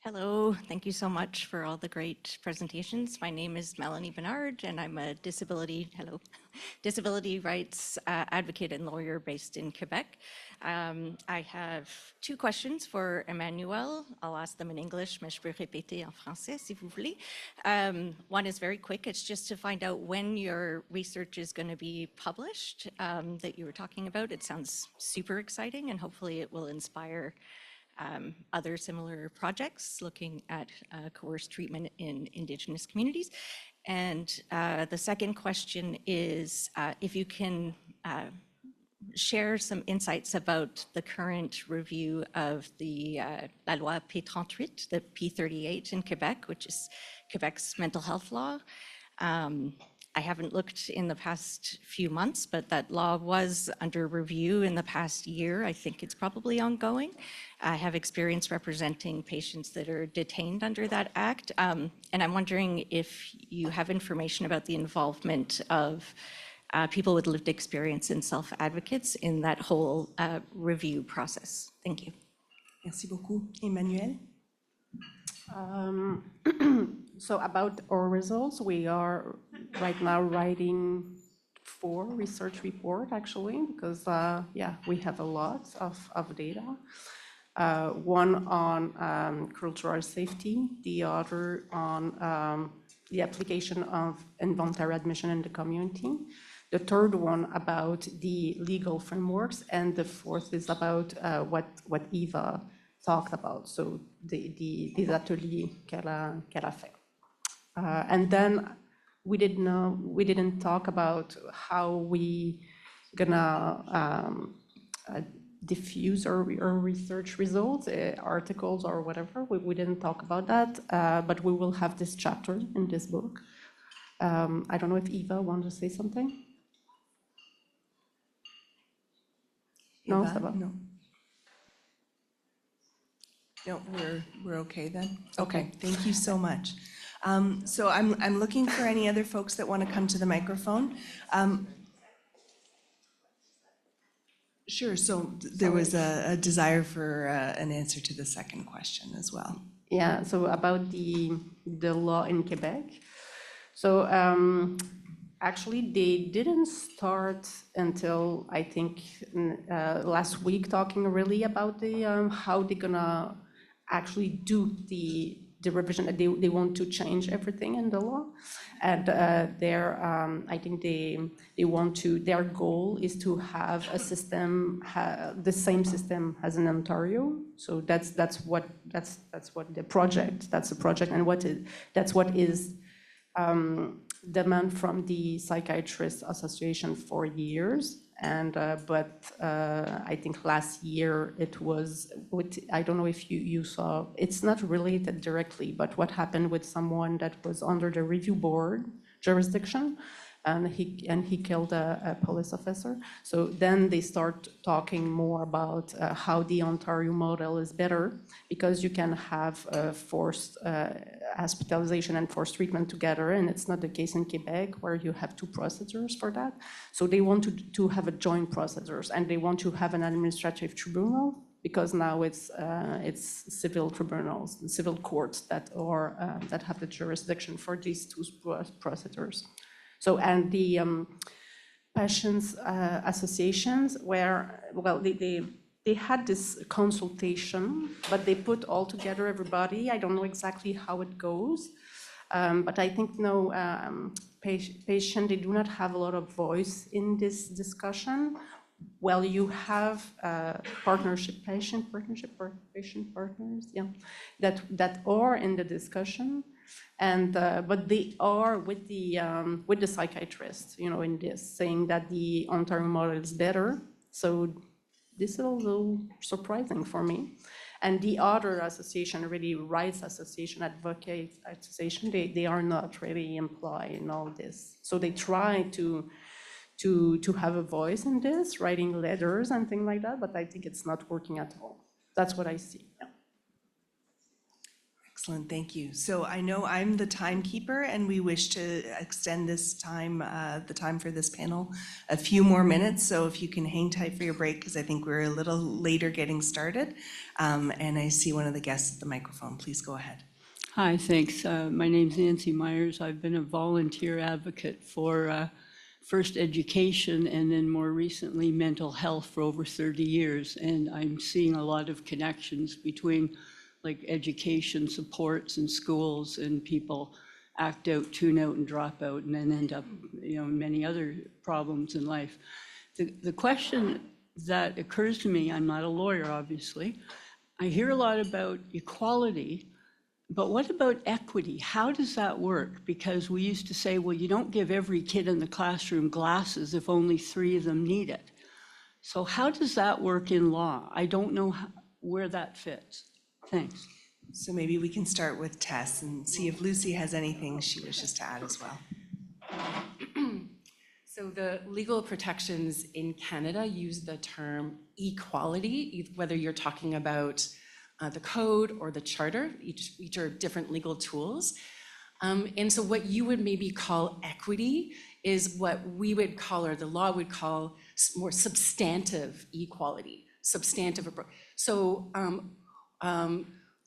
Hello, thank you so much for all the great presentations. My name is Melanie Bernard, and I'm a disability rights advocate and lawyer based in Quebec. I have two questions for Emmanuelle. I'll ask them in English, mais je peux répéter en français si vous voulez. One is very quick. It's just to find out when your research is going to be published that you were talking about. It sounds super exciting, and hopefully it will inspire other similar projects looking at coerced treatment in Indigenous communities. And the second question is if you can share some insights about the current review of the La Loi P38, the P38 in Quebec, which is Quebec's mental health law. I haven't looked in the past few months, but that law was under review in the past year. I think it's probably ongoing. I have experience representing patients that are detained under that act. And I'm wondering if you have information about the involvement of people with lived experience and self-advocates in that whole review process. Thank you. Merci beaucoup. Emmanuelle? So about our results, we are right now writing 4 research reports actually, because yeah, we have a lot of data. One on cultural safety, the other on the application of involuntary admission in the community, the third one about the legal frameworks, and the fourth is about what Eva talked about, so des ateliers qu'elle a fait. And then we didn't talk about how we gonna diffuse our research results, articles or whatever. We didn't talk about that, but we will have this chapter in this book. I don't know if Eva wants to say something. No, Eva? ça va. No. No, we're okay then? Okay, thank you so much. So I'm looking for any other folks that want to come to the microphone. Sure, so there was a desire for an answer to the second question as well. Yeah, so about the law in Quebec. So actually, they didn't start until, I think, last week talking really about the how they're gonna actually do the revision. They want to change everything in the law, and I think they want to. Their goal is to have a system, the same system as in Ontario. So that's what the project. That's the project, and that's what is demand from the Psychiatrists Association for years. And but I think last year it was with, I don't know if you saw, it's not related directly, but what happened with someone that was under the review board jurisdiction, and he killed a police officer. So then they start talking more about how the Ontario model is better, because you can have forced hospitalization and forced treatment together, and it's not the case in Quebec where you have two procedures for that. So they want to have a joint procedures, and they want to have an administrative tribunal, because now it's civil tribunals, civil courts that are that have the jurisdiction for these two procedures. So, and the patients associations where, well, they had this consultation, but they put all together everybody. I don't know exactly how it goes, but I think no patient, they do not have a lot of voice in this discussion. Well, you have patient partners, yeah, that are in the discussion. And but they are with the psychiatrists, you know, in this, saying that the Ontario model is better. So this is a little surprising for me. And the other association, really rights association, advocate association, they are not really implied in all this. So they try to have a voice in this, writing letters and things like that, but I think it's not working at all. That's what I see. Yeah. Excellent, thank you. So I know I'm the timekeeper, and we wish to extend this time, the time for this panel, a few more minutes. So if you can hang tight for your break, because I think we're a little later getting started. And I see one of the guests at the microphone. Please go ahead. Hi, thanks. My name's Nancy Myers. I've been a volunteer advocate for first education and then more recently mental health for over 30 years. And I'm seeing a lot of connections between like education supports in schools, and people act out, tune out, and drop out, and then end up, you know, in many other problems in life. The question that occurs to me, I'm not a lawyer, obviously. I hear a lot about equality, but what about equity? How does that work? Because we used to say, well, you don't give every kid in the classroom glasses if only 3 of them need it. So how does that work in law? I don't know where that fits. Thanks. So maybe we can start with Tess and see if Lucy has anything she wishes to add as well. So the legal protections in Canada use the term equality, whether you're talking about the code or the charter, each are different legal tools. And so what you would maybe call equity is what we would call, or the law would call, more substantive equality, substantive approach. So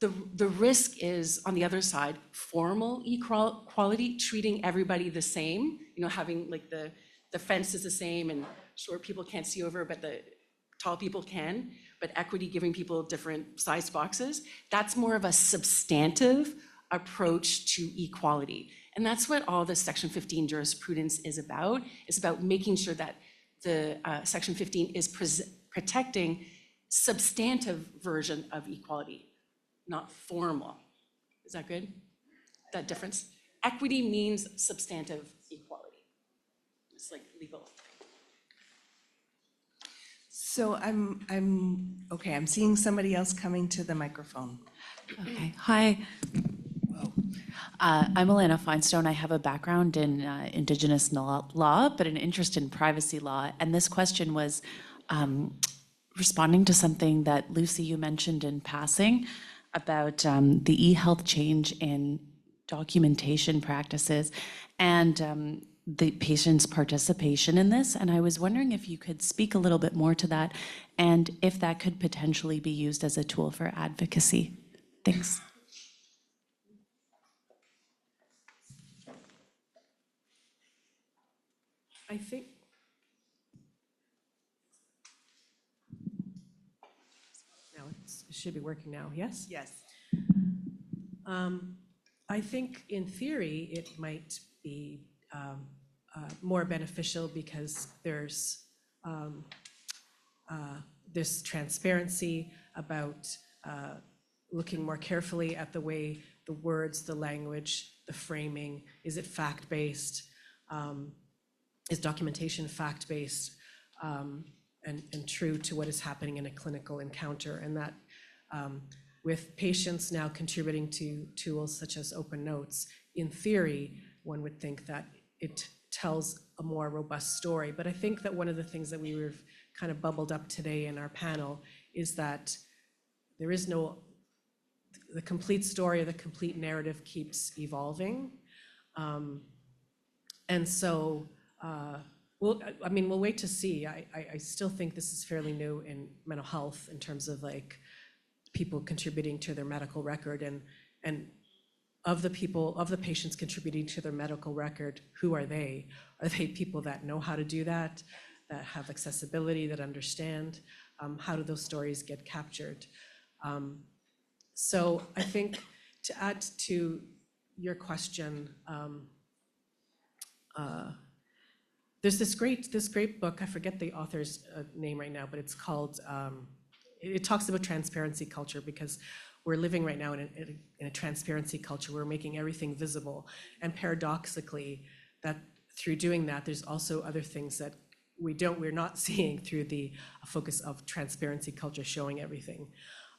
the risk is on the other side, formal equality, treating everybody the same, you know, having like the fence is the same and short people can't see over, but the tall people can, but equity, giving people different size boxes. That's more of a substantive approach to equality. And that's what all the Section 15 jurisprudence is about. It's about making sure that the Section 15 is protecting substantive version of equality, not formal. Is that good? That difference? Equity means substantive equality. It's like legal. So I'm seeing somebody else coming to the microphone. Okay, hi. I'm Elena Feinstone. I have a background in Indigenous law, but an interest in privacy law. And this question was responding to something that Lucy, you mentioned in passing about the e-health change in documentation practices and the patient's participation in this. And I was wondering if you could speak a little bit more to that and if that could potentially be used as a tool for advocacy. Thanks. I think now it should be working now, yes? Yes. I think in theory it might be more beneficial because there's transparency about looking more carefully at the way the words, the language the framing? Is it fact-based? Is documentation fact-based and true to what is happening in a clinical encounter? And that with patients now contributing to tools such as Open Notes, in theory, one would think that it tells a more robust story. But I think that one of the things that we were kind of bubbled up today in our panel is that there is no, the complete story or the complete narrative keeps evolving. And so, we'll wait to see. I still think this is fairly new in mental health in terms of like people contributing to their medical record, and of the patients contributing to their medical record, who are they? Are they people that know how to do that have accessibility, that understand? How do those stories get captured? So I think to add to your question, there's this great book, I forget the author's name right now, but it's called, it talks about transparency culture, because we're living right now in a transparency culture. We're making everything visible. And paradoxically, that through doing that, there's also other things that we're not seeing through the focus of transparency culture showing everything.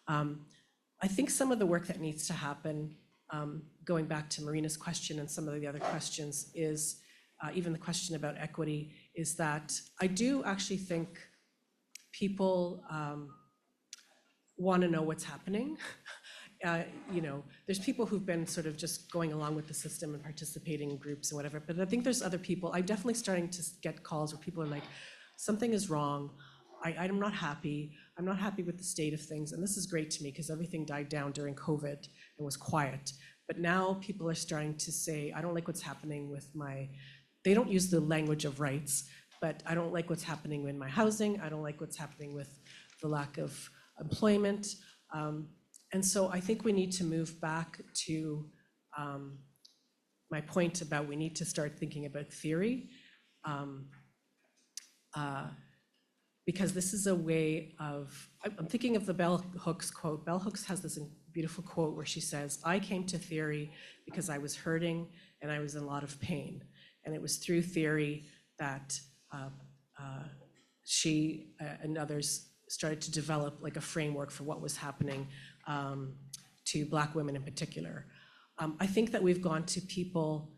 I think some of the work that needs to happen, going back to Marina's question and some of the other questions, is even the question about equity, is that I do actually think people want to know what's happening. There's people who've been sort of just going along with the system and participating in groups and whatever, but I think there's other people. I'm definitely starting to get calls where people are like, something is wrong. I'm not happy. I'm not happy with the state of things. And this is great to me because everything died down during COVID and was quiet. But now people are starting to say, I don't like what's happening with they don't use the language of rights, but I don't like what's happening in my housing. I don't like what's happening with the lack of employment. And so I think we need to move back to my point about we need to start thinking about theory, because this is a way of, I'm thinking of the Bell Hooks quote. Bell Hooks has this beautiful quote where she says, I came to theory because I was hurting and I was in a lot of pain. And it was through theory that she and others started to develop like a framework for what was happening to Black women in particular. I think that we've gone to people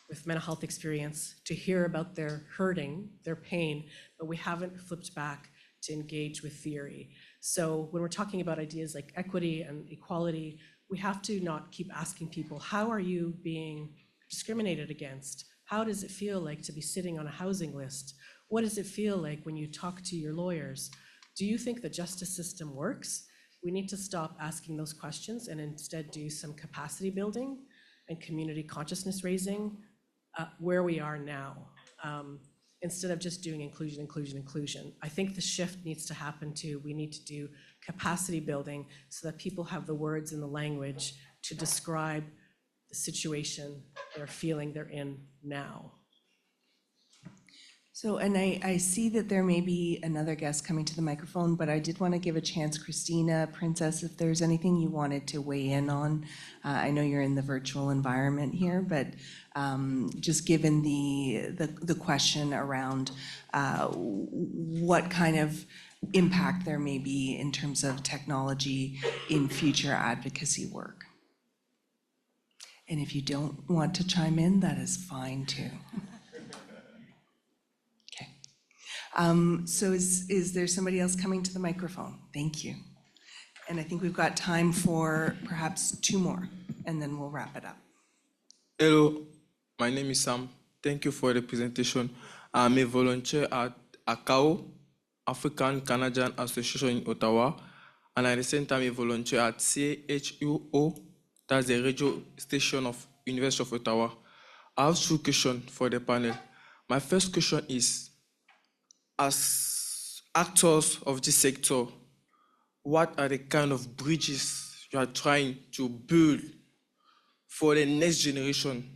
with mental health experience to hear about their hurting, their pain, but we haven't flipped back to engage with theory. So when we're talking about ideas like equity and equality, we have to not keep asking people, how are you being discriminated against? How does it feel like to be sitting on a housing list? What does it feel like when you talk to your lawyers? Do you think the justice system works? We need to stop asking those questions and instead do some capacity building and community consciousness raising where we are now, instead of just doing inclusion, inclusion, inclusion. I think the shift needs to happen too. We need to do capacity building so that people have the words and the language to describe the situation they're feeling they're in now. So, and I see that there may be another guest coming to the microphone, but I did want to give a chance, Christina, Princess, if there's anything you wanted to weigh in on. I know you're in the virtual environment here, but just given the question around what kind of impact there may be in terms of technology in future advocacy work. And if you don't want to chime in, that is fine too. So is there somebody else coming to the microphone? Thank you. And I think we've got time for perhaps two more, and then we'll wrap it up. Hello, my name is Sam. Thank you for the presentation. I'm a volunteer at ACAO, African Canadian Association in Ottawa, and at the same time a volunteer at CHUO, that's the radio station of University of Ottawa. I have two questions for the panel. My first question is, as actors of this sector, what are the kind of bridges you are trying to build for the next generation?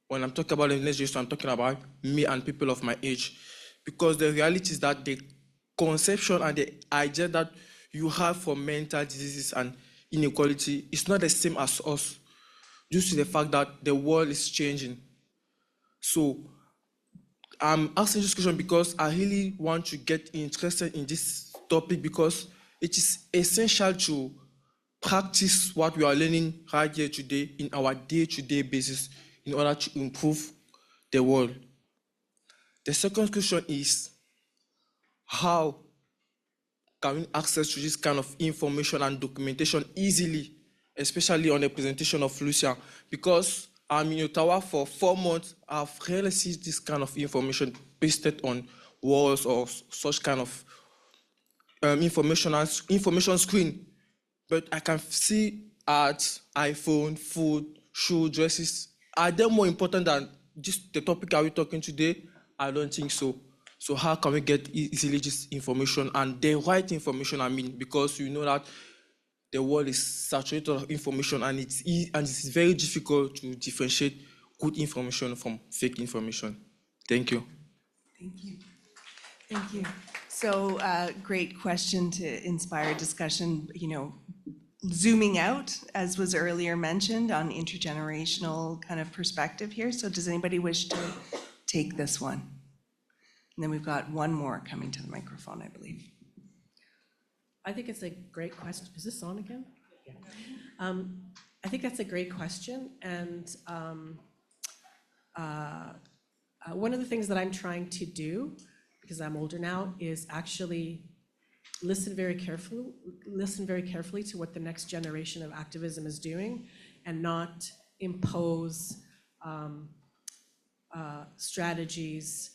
When I'm talking about the next generation, I'm talking about me and people of my age. Because the reality is that the conception and the idea that you have for mental diseases and inequality is not the same as us. due to the fact that the world is changing. So I'm asking this question because I really want to get interested in this topic because it is essential to practice what we are learning right here today in our day-to-day basis in order to improve the world. The second question is, how can we access to this kind of information and documentation easily, especially on the presentation of Lucia? Because I'm in Ottawa for 4 months, I've rarely seen this kind of information pasted on walls or such kind of information screen. But I can see ads, iPhone, food, shoe, dresses. Are they more important than just the topic are we talking today? I don't think so. So how can we get easily this information and the right information, I mean, because you know that the world is saturated with information and it's very difficult to differentiate good information from fake information. Thank you. Thank you. Thank you. So great question to inspire discussion, zooming out, as was earlier mentioned, on intergenerational kind of perspective here. So does anybody wish to take this one? And then we've got one more coming to the microphone, I believe. I think it's a great question. Is this on again? Yeah. I think that's a great question. And one of the things that I'm trying to do, because I'm older now, is actually listen very carefully to what the next generation of activism is doing and not impose strategies.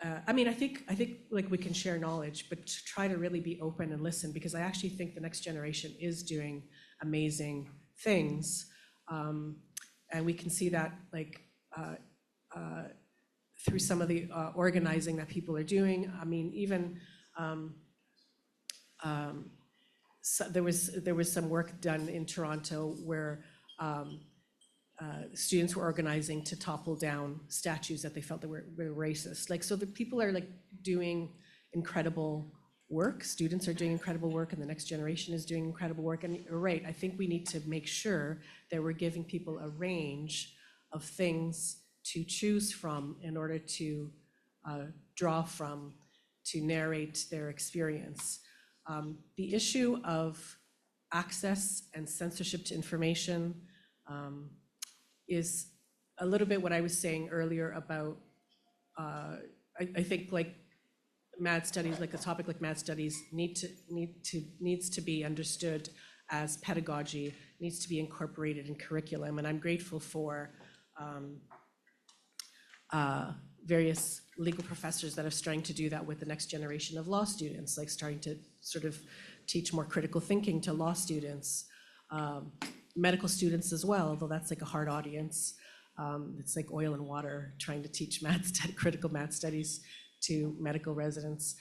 I think like we can share knowledge, but to try to really be open and listen, because I actually think the next generation is doing amazing things. And we can see that through some of the organizing that people are doing. I mean, even so there was some work done in Toronto where students were organizing to topple down statues that they felt that were racist. So the people are doing incredible work. Students are doing incredible work, and the next generation is doing incredible work. And you're right, I think we need to make sure that we're giving people a range of things to choose from in order to draw from, to narrate their experience. The issue of access and censorship to information is a little bit what I was saying earlier about, I think MAD studies, a topic like MAD studies needs to be understood as pedagogy, needs to be incorporated in curriculum. And I'm grateful for various legal professors that are starting to do that with the next generation of law students, starting to sort of teach more critical thinking to law students, medical students as well, although that's a hard audience. It's like oil and water, trying to teach critical math studies to medical residents.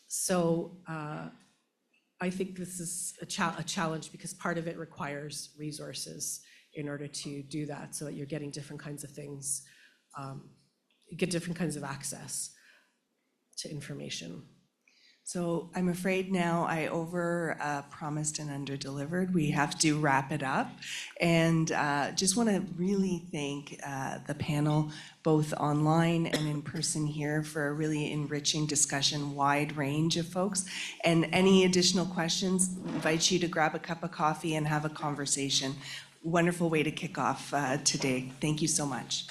So I think this is a challenge because part of it requires resources in order to do that, so that you're getting different kinds of things, you get different kinds of access to information. So I'm afraid now I promised and under-delivered. We have to wrap it up. And just want to really thank the panel, both online and in person here, for a really enriching discussion, wide range of folks. And any additional questions, invite you to grab a cup of coffee and have a conversation. Wonderful way to kick off today. Thank you so much.